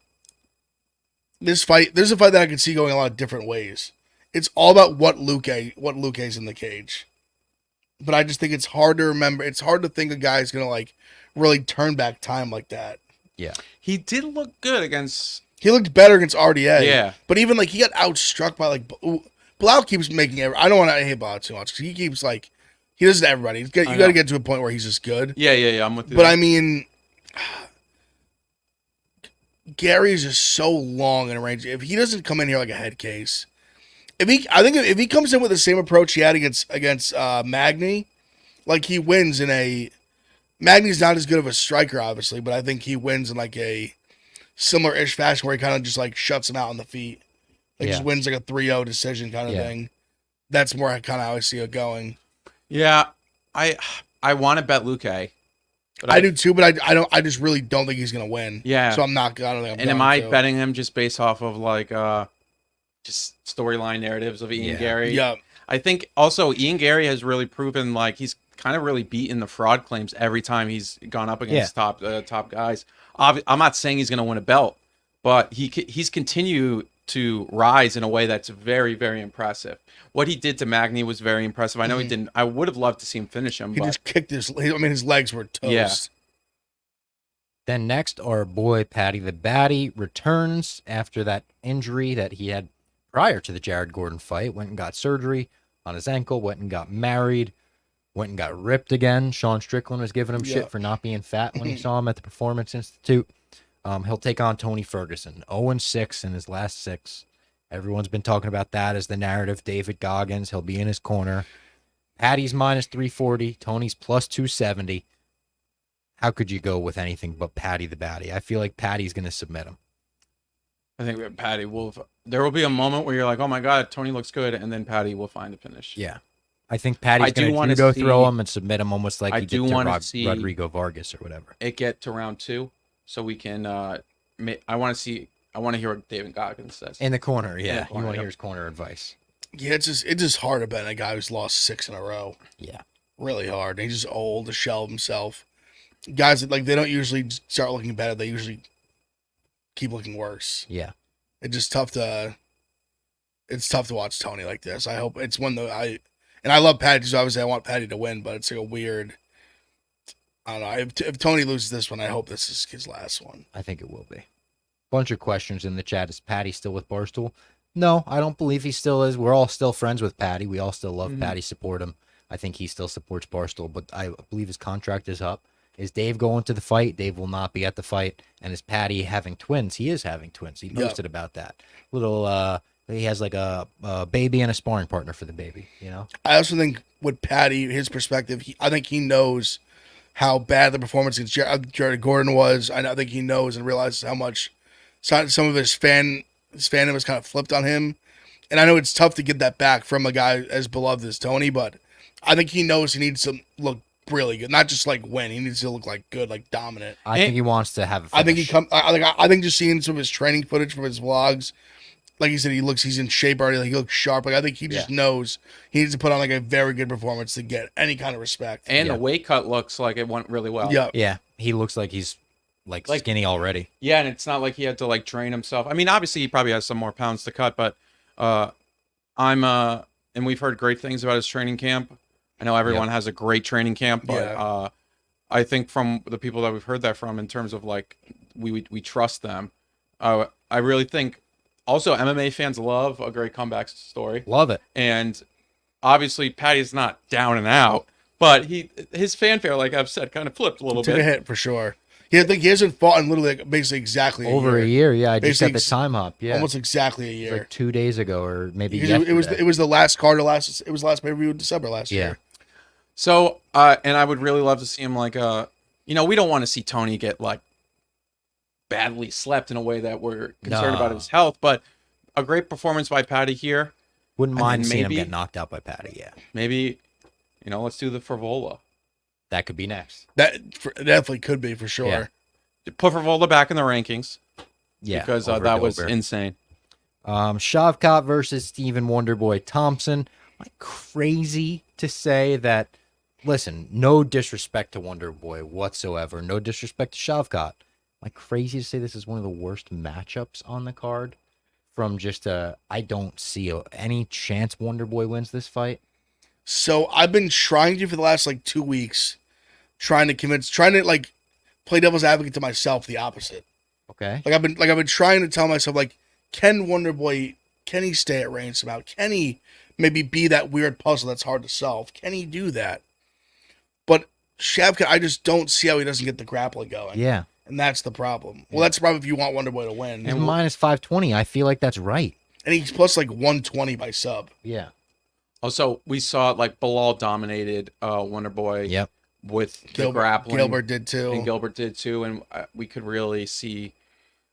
B: There's a fight that I could see going a lot of different ways. It's all about what Luque's in the cage. But I just think it's hard to remember. It's hard to think a guy's going to, like, really turn back time like that.
A: Yeah.
C: He did look good against...
B: He looked better against RDA.
C: Yeah.
B: But even, like, he got outstruck by, like... Blau keeps making... I don't want to hate Blau too much. 'Cause he keeps, like... He does it to everybody. You got to get to a point where he's just good.
C: Yeah, I'm with you.
B: But, I mean... Gary's just so long in a range. If he doesn't come in here like a head case... I think if he comes in with the same approach he had against Magny, like he wins in a... Magny's not as good of a striker, obviously, but I think he wins in like a similar-ish fashion where he kind of just like shuts him out on the feet. Like just wins like a 3-0 decision kind of thing. That's more kind of how I see it going.
C: Yeah, I want to bet Luque.
B: But I do too, but I just really don't think he's gonna win.
C: Yeah.
B: So I don't think I'm
C: And
B: going
C: am I
B: to.
C: betting him just based off of like just storyline narratives of Ian Garry?
B: Yeah.
C: I think also Ian Garry has really proven like he's kind of really beaten the fraud claims every time he's gone up against top guys. I'm not saying he's going to win a belt, but he's continued to rise in a way that's very, very impressive. What he did to Magny was very impressive. I know he didn't. I would have loved to see him finish him.
B: He
C: but
B: just kicked his. I mean, his legs were toast.
C: Yeah.
A: Then next, our boy Paddy the Baddy returns after that injury that he had prior to the Jared Gordon fight. Went and got surgery on his ankle, went and got married, went and got ripped again. Sean Strickland was giving him shit for not being fat when he saw him at the Performance Institute. He'll take on Tony Ferguson, 0-6 in his last 6. Everyone's been talking about that as the narrative. David Goggins, he'll be in his corner. Paddy's minus 340, Tony's plus 270. How could you go with anything but Paddy the Baddy? I feel like Paddy's going to submit him.
C: I think Paddy will. There will be a moment where you're like, "Oh my God, Tony looks good," and then Paddy will find a finish.
A: Yeah, I think Paddy's going to judo throw him and submit him almost like he did to Rodrigo Vargas or whatever.
C: It get to round 2, so we can. I want to hear what David Goggins says
A: In the corner, yeah.
C: In the corner,
A: You want to
C: yep.
A: hear his corner advice.
B: Yeah, it's just hard to bet a guy who's lost 6 in a row.
A: Yeah.
B: Really hard. He's just old, a shell of himself. Guys that they don't usually start looking better. They usually keep looking worse.
A: Yeah.
B: It's just tough to watch Tony like this. I hope it's one that I love Paddy, so obviously I want Paddy to win, but it's like a weird. I don't know. If Tony loses this one, I hope this is his last one.
A: I think it will be. Bunch of questions in the chat. Is Paddy still with Barstool? No, I don't believe he still is. We're all still friends with Paddy. We all still love Paddy, support him. I think he still supports Barstool, but I believe his contract is up. Is Dave going to the fight? Dave will not be at the fight. And is Paddy having twins? He is having twins. He posted about that. He has like a baby and a sparring partner for the baby, you know?
B: I also think with Paddy, his perspective, I think he knows how bad the performance against Jared Gordon was. I think he knows and realizes how much some of his fandom has kind of flipped on him. And I know it's tough to get that back from a guy as beloved as Tony, but I think he knows he needs to look really good, not just like win. He needs to look like good, like dominant.
A: I think he wants to have a finish.
B: I think just seeing some of his training footage from his vlogs, like he said, he's in shape already. Like he looks sharp. Like I think he just knows he needs to put on like a very good performance to get any kind of respect.
C: And the weight cut looks like it went really well.
A: Yeah. He looks like he's like skinny already.
C: Yeah, and it's not like he had to like train himself. I mean, obviously he probably has some more pounds to cut, but and we've heard great things about his training camp. I know everyone has a great training camp, but I think from the people that we've heard that from, in terms of like we trust them. I really think also MMA fans love a great comeback story.
A: Love it.
C: And obviously Paddy's not down and out, but his fanfare, like I've said, kind of flipped a little bit.
B: Took a hit for sure. I think he hasn't fought in literally basically exactly
A: over a year. Yeah, I just got the time hop. Yeah,
B: almost exactly a year.
A: Like 2 days ago, or maybe
B: it was the last card of last. It was last pay-per-view in December last year.
C: So, and I would really love to see him like we don't want to see Tony get like badly slept in a way that we're concerned about his health, but a great performance by Paddy here.
A: Wouldn't mind seeing him get knocked out by Paddy. Yeah,
C: maybe let's do the Frivola.
A: That could be next.
B: That definitely could be for sure.
C: Yeah. Put Frivola back in the rankings.
A: Yeah,
C: because that was insane.
A: Shavkat versus Stephen Wonderboy Thompson. Am I crazy to say that? Listen, no disrespect to Wonderboy whatsoever. No disrespect to Shavkat. Am I crazy to say this is one of the worst matchups on the card? From just I don't see any chance Wonderboy wins this fight.
B: So I've been trying to for the last like 2 weeks, trying to like play devil's advocate to myself the opposite.
A: Okay.
B: I've been trying to tell myself like, can Wonderboy, can he stay at range somehow? Can he maybe be that weird puzzle that's hard to solve? Can he do that? But Shavkat, I just don't see how he doesn't get the grappling going.
A: Yeah. And
B: that's the problem. Well, that's the problem if you want Wonderboy to win.
A: And minus 520, I feel like that's right.
B: And he's plus like 120 by sub.
A: Yeah.
C: Also, we saw like Bilal dominated Wonderboy.
A: Yep.
C: With the grappling.
B: Gilbert did too.
C: And Gilbert did too. And we could see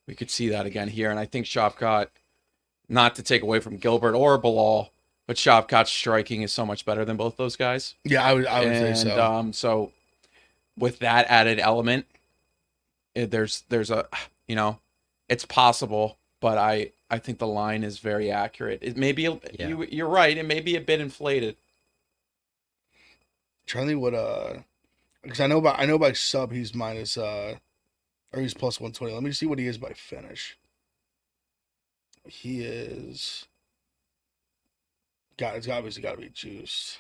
C: that again here. And I think Shavkat, not to take away from Gilbert or Bilal, but Shavkat's striking is so much better than both those guys.
B: Yeah, I would say so.
C: So with that added element, there's a, it's possible, but I think the line is very accurate. It may be, you're right, it may be a bit inflated.
B: Trying to think what because I know by sub he's minus or he's plus 120. Let me see what he is by finish. He is. God, it's obviously got to be juiced.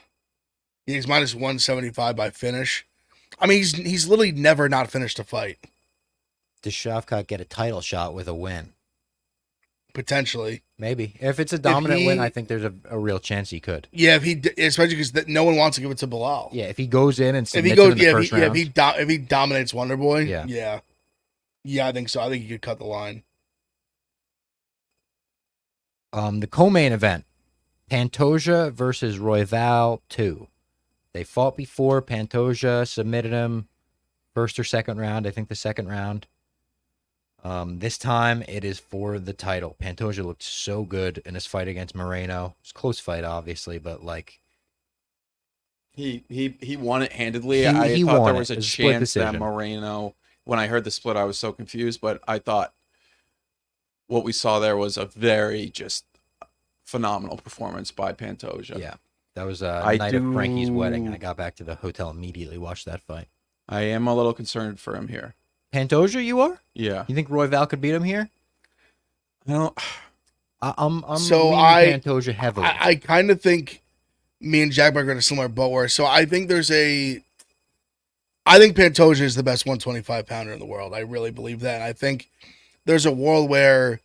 B: He's minus 175 by finish. I mean, he's literally never not finished a fight.
A: Does Shavkat get a title shot with a win?
B: Potentially.
A: Maybe. If it's a dominant win, I think there's a real chance he could.
B: Yeah, especially because no one wants to give it to Bilal.
A: Yeah, if he goes in and submits him in the first round.
B: If he dominates Wonderboy,
A: yeah,
B: I think so. I think he could cut the line.
A: The co-main event, Pantoja versus Royval 2. They fought before. Pantoja submitted him first or second round. I think the second round. This time it is for the title. Pantoja looked so good in his fight against Moreno. It was a close fight, obviously, but like
C: he won it handedly.
A: He
C: thought
A: won
C: there
A: it.
C: was a
A: It was a split
C: chance that
A: decision.
C: Moreno. When I heard the split, I was so confused. But I thought what we saw there was a very just phenomenal performance by Pantoja.
A: Yeah, that was a night of Frankie's wedding. And I got back to the hotel immediately, watched that fight.
C: I am a little concerned for him here.
A: Pantoja, you are?
C: Yeah.
A: You think Royval could beat him here?
C: No.
A: I'm
B: So
A: leaning Pantoja heavily.
B: I kind of think me and Jack are in a similar boat where. So I think I think Pantoja is the best 125 pounder in the world. I really believe that. And I think there's a world where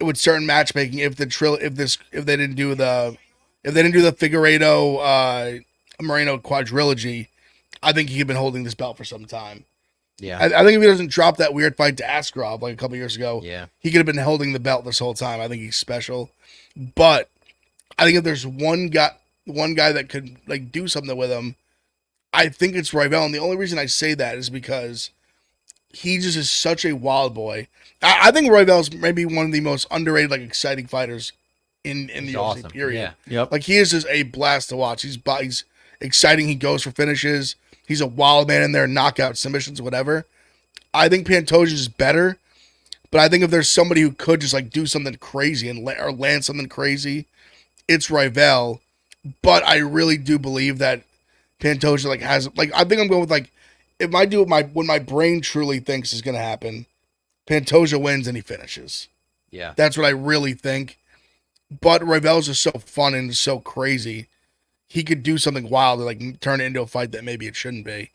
B: with certain matchmaking, if they didn't do the Figueiredo Moreno quadrilogy, I think he had been holding this belt for some time.
A: Yeah.
B: I think if he doesn't drop that weird fight to Askarov like a couple years ago, he could have been holding the belt this whole time. I think he's special. But I think if there's one guy that could like do something with him, I think it's Royval. And the only reason I say that is because he just is such a wild boy. I think Royval's maybe one of the most underrated, like exciting fighters in the UFC
A: awesome.
B: period.
C: Yeah. Yep.
B: Like he is just a blast to watch. He's exciting. He goes for finishes. He's a wild man in there, knockout submissions, whatever. I think Pantoja is better, but I think if there's somebody who could just like do something crazy or land something crazy, it's Royval. But I really do believe that Pantoja like has like I think I'm going with like if I do what my brain truly thinks is going to happen, Pantoja wins and he finishes.
A: Yeah.
B: That's what I really think. But Royval's just so fun and so crazy. He could do something wild and like turn it into a fight that maybe it shouldn't be.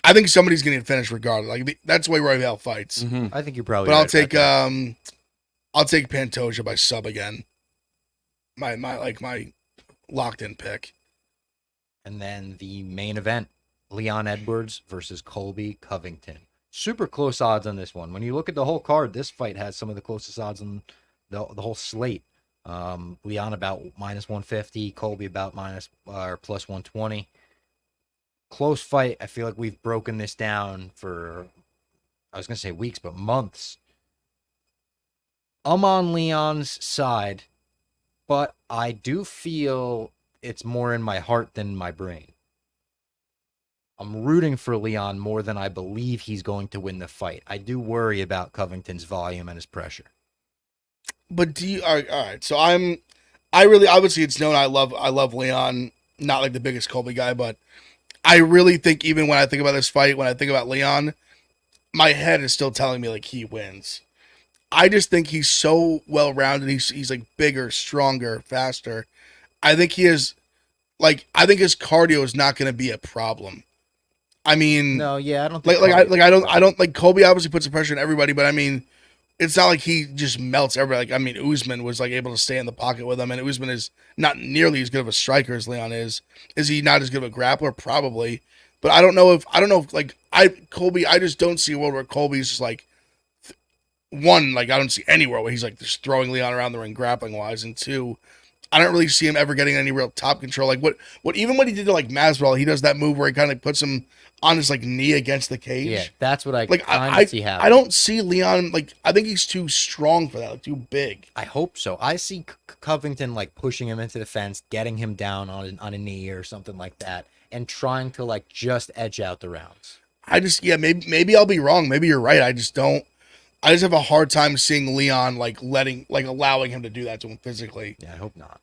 B: I think somebody's getting finished regardless. Like that's the way Royval fights.
C: Mm-hmm.
A: I think you're probably
B: But
A: right
B: I'll take Pantoja by sub again. My locked in pick.
A: And then the main event, Leon Edwards versus Colby Covington. Super close odds on this one. When you look at the whole card, this fight has some of the closest odds on the whole slate. Leon about minus 150, Colby about plus 120. Close fight. I feel like we've broken this down for, I was going to say weeks, but months. I'm on Leon's side, but I do feel it's more in my heart than my brain. I'm rooting for Leon more than I believe he's going to win the fight. I do worry about Covington's volume and his pressure.
B: But all right. So I really obviously it's known I love Leon, not like the biggest Colby guy, but I really think even when I think about this fight, when I think about Leon, my head is still telling me like he wins. I just think he's so well rounded. He's like bigger, stronger, faster. I think his cardio is not going to be a problem. I mean,
A: no, yeah, I don't think
B: I don't like Colby obviously puts the pressure on everybody, but I mean, it's not like he just melts everybody. Like, I mean, Usman was like able to stay in the pocket with him, and Usman is not nearly as good of a striker as Leon is. Is he not as good of a grappler? Probably, but I don't know if Colby. I just don't see a world where Colby's just like one. Like I don't see anywhere where he's like just throwing Leon around the ring grappling wise, and two, I don't really see him ever getting any real top control. Like what even what he did to like Masvidal, he does that move where he kind of puts him on his like knee against the cage.
A: Yeah, that's what I
B: like.
A: kind of see happening.
B: I don't see Leon like. I think he's too strong for that. Like, too big.
A: I hope so. I see Covington like pushing him into the fence, getting him down on a knee or something like that, and trying to like just edge out the rounds.
B: Maybe I'll be wrong. Maybe you're right. I just have a hard time seeing Leon allowing him to do that to him physically.
A: Yeah, I hope not.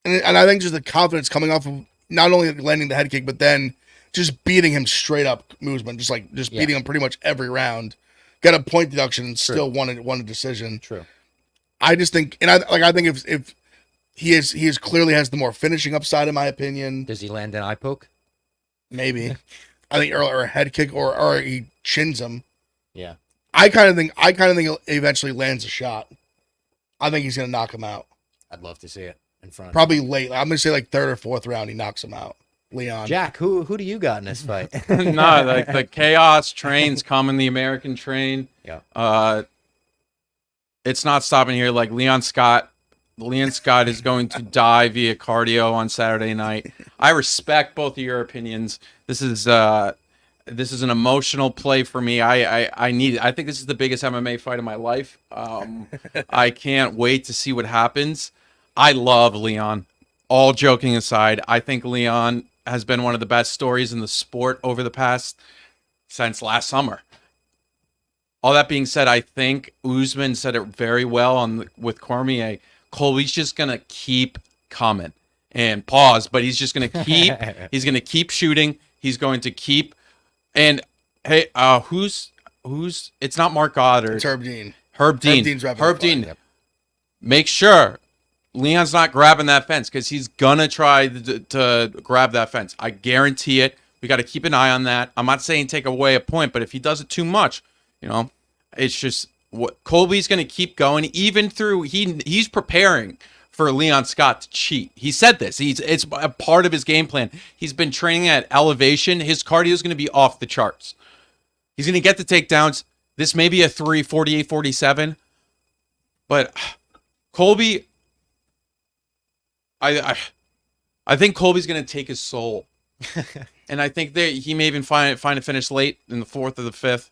B: And I think just the confidence coming off of not only landing the head kick, but then just beating him straight up, Usman, just beating him pretty much every round. Got a point deduction and still won a decision.
A: True.
B: I just think, and I think if he is clearly has the more finishing upside in my opinion.
A: Does he land an eye poke?
B: Maybe. I think or a head kick or he chins him.
A: Yeah.
B: I kind of think he eventually lands a shot. I think he's gonna knock him out.
A: I'd love to see it in front.
B: Probably late. I'm gonna say like third or fourth round. He knocks him out. Leon.
A: Jack, who do you got in this fight?
C: No, like the chaos trains coming, the American train.
A: Yeah.
C: It's not stopping here. Like Leon Scott is going to die via cardio on Saturday night. I respect both of your opinions. This is an emotional play for me. I need it. I think this is the biggest MMA fight of my life. I can't wait to see what happens. I love Leon. All joking aside, I think Leon has been one of the best stories in the sport over the past since last summer. All that being said, I think Usman said it very well with Cormier. Colby's just gonna keep coming and pause, but he's just gonna keep. He's gonna keep shooting. He's going to keep. And hey, who's? It's not Mark Goddard.
B: It's Herb Dean.
C: Herb Dean. Herb Dean.
B: Yep.
C: Make sure Leon's not grabbing that fence because he's gonna try to grab that fence. I guarantee it. We got to keep an eye on that. I'm not saying take away a point, but if he does it too much, it's just what Colby's gonna keep going. Even through he's preparing for Leon Scott to cheat. He said this. It's a part of his game plan. He's been training at elevation. His cardio is going to be off the charts. He's going to get the takedowns. This may be a 3:48-47, but Colby, I think Colby's going to take his soul, and I think that he may even find a finish late in the fourth or the fifth.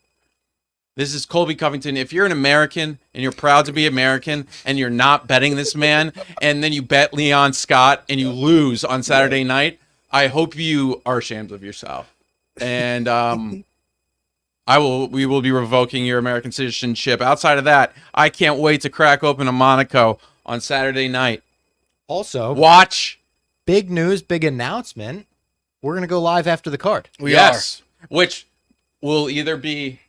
C: This is Colby Covington. If you're an American and you're proud to be American and you're not betting this man, and then you bet Leon Scott and you lose on Saturday night, I hope you are ashamed of yourself. And we will be revoking your American citizenship. Outside of that, I can't wait to crack open a Monaco on Saturday night.
A: Also,
C: watch.
A: Big news, big announcement. We're going to go live after the card.
B: We are.
C: Which will either be...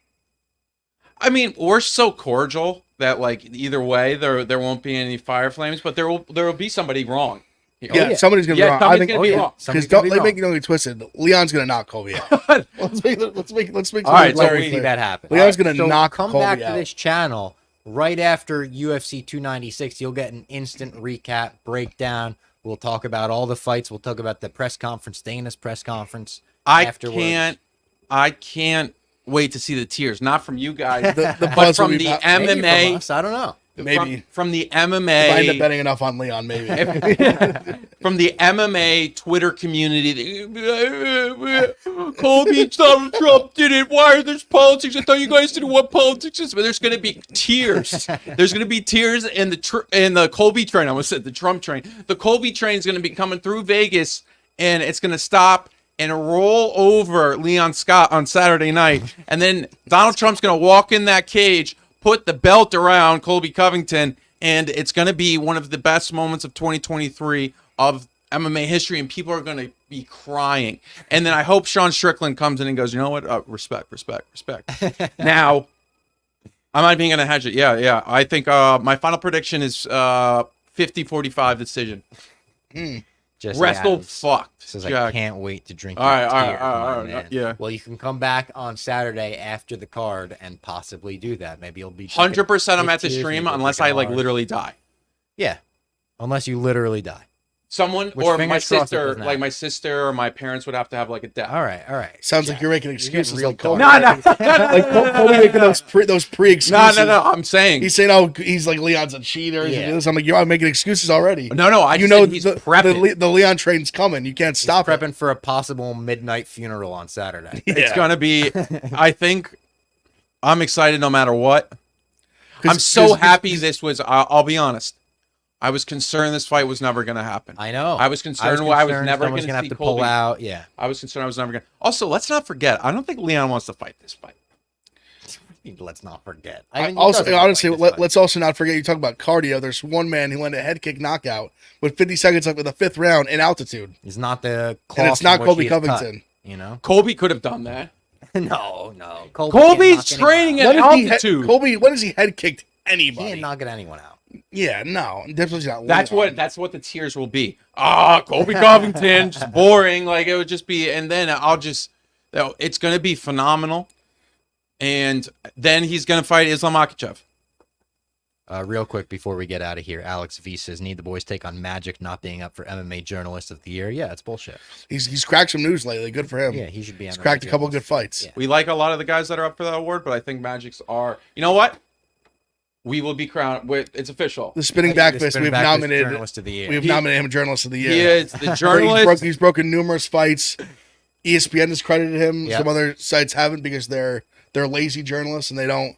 C: I mean, we're so cordial that like either way there won't be any fire flames, but there will be somebody wrong.
B: Yeah, somebody's gonna be wrong. I think because don't make it twisted. Leon's gonna knock Colby out. let's make.
A: All right, so we see that happen.
B: Leon's gonna knock
A: Colby out. Come back to this channel right after UFC 296. You'll get an instant recap breakdown. We'll talk about all the fights. We'll talk about the press conference, Dana's press conference. Afterwards.
C: I can't wait to see the tears, not from you guys,
B: but
C: from the MMA.
A: From us, I don't know.
B: Maybe
C: from the MMA.
B: If I end up betting enough on Leon, maybe.
C: From the MMA Twitter community. Colby, Donald Trump did it. Why are there politics? I thought you guys didn't want politics. But there's going to be tears. There's going to be tears in the Colby train. I almost said the Trump train. The Colby train is going to be coming through Vegas, and it's going to stop and roll over Leon Scott on Saturday night. And then Donald Trump's going to walk in that cage, put the belt around Colby Covington, and it's going to be one of the best moments of 2023 of MMA history, and people are going to be crying. And then I hope Sean Strickland comes in and goes, you know what? Respect. Now, I'm not even going to hedge it. Yeah. I think my final prediction is 50-45 decision. Wrestle fucked.
A: Says I can't wait to drink.
C: All right. Yeah.
A: Well, you can come back on Saturday after the card and possibly do that. Maybe you'll be
C: 100%. I'm at the stream unless I like literally die.
A: Yeah, unless you literally die.
C: Someone or my sister, like my sister or my parents would have to have like a death.
A: All right.
B: Sounds like you're making excuses.
A: Real
B: Colby.
C: No.
B: Like Colby making those pre excuses.
C: No. I'm saying
B: he's saying, he's like Leon's a cheater.
A: Yeah.
B: I'm like, you're making excuses already.
C: No. I just said he's prepping.
B: The Leon train's coming. You can't stop
A: it. Prepping for a possible midnight funeral on Saturday.
B: Yeah.
C: It's gonna be. I think I'm excited no matter what. I'm so happy this was. I'll be honest. I was concerned this fight was never going to happen.
A: I know.
C: I was concerned I was never going
A: to have to
C: Colby
A: pull out. Yeah.
C: I was concerned I was never going to. Also, let's not forget, I don't think Leon wants to fight this fight.
A: Let's not forget.
B: Honestly, let's also not forget, you talk about cardio. There's one man who went a head kick knockout with 50 seconds left with the fifth round in altitude.
A: He's not the
B: and it's not Colby Covington.
A: Cut,
C: Colby could have done that.
A: No.
C: Colby's training at altitude.
B: Colby, when has he head kicked anybody?
A: He ain't knocking anyone out.
B: Yeah, no, definitely not.
C: That's
B: Leon.
C: what the tiers will be. Colby Covington, just boring. Like it would just be, and then it's going to be phenomenal. And then he's going to fight Islam Makhachev.
A: Real quick before we get out of here, Alex V says, need the boys take on Magic not being up for MMA Journalist of the Year. Yeah, it's bullshit.
B: He's cracked some news lately. Good for him.
A: Yeah, he should be.
B: He's
A: MMA
B: cracked a couple
A: Journalist.
B: good fights.
A: Yeah.
C: We like a lot of the guys that are up for that award, but I think Magic's are. You know what? We will be crowned. It's official.
B: The Spinning
A: The
B: Backfist.
A: Spinnin
B: We've
A: Backfist
B: nominated.
A: Journalist of the Year.
B: We've nominated him Journalist of the Year.
C: He is the journalist.
B: He's broken numerous fights. ESPN has credited him.
A: Yep.
B: Some other sites haven't because they're lazy journalists and they don't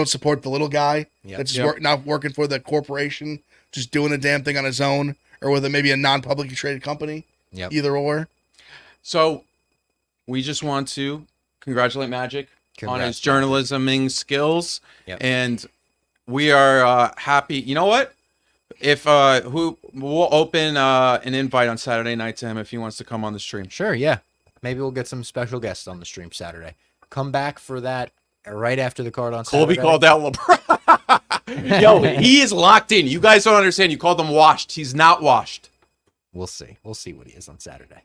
B: support the little guy
A: Yep.
B: that's just not working for the corporation, just doing a damn thing on his own, or with maybe a non-publicly traded company.
A: Yep.
B: Either or.
C: So we just want to congratulate Magic on his
A: Congrats,
C: journalisming skills.
A: Yep.
C: And we are happy. You know what? If we'll open an invite on Saturday night to him if he wants to come on the stream.
A: Sure, yeah. Maybe we'll get some special guests on the stream Saturday. Come back for that right after the card on
C: Colby
A: Saturday.
C: called out LeBron. Yo, he is locked in. You guys don't understand. You called him washed. He's not washed.
A: We'll see. We'll see what he is on Saturday.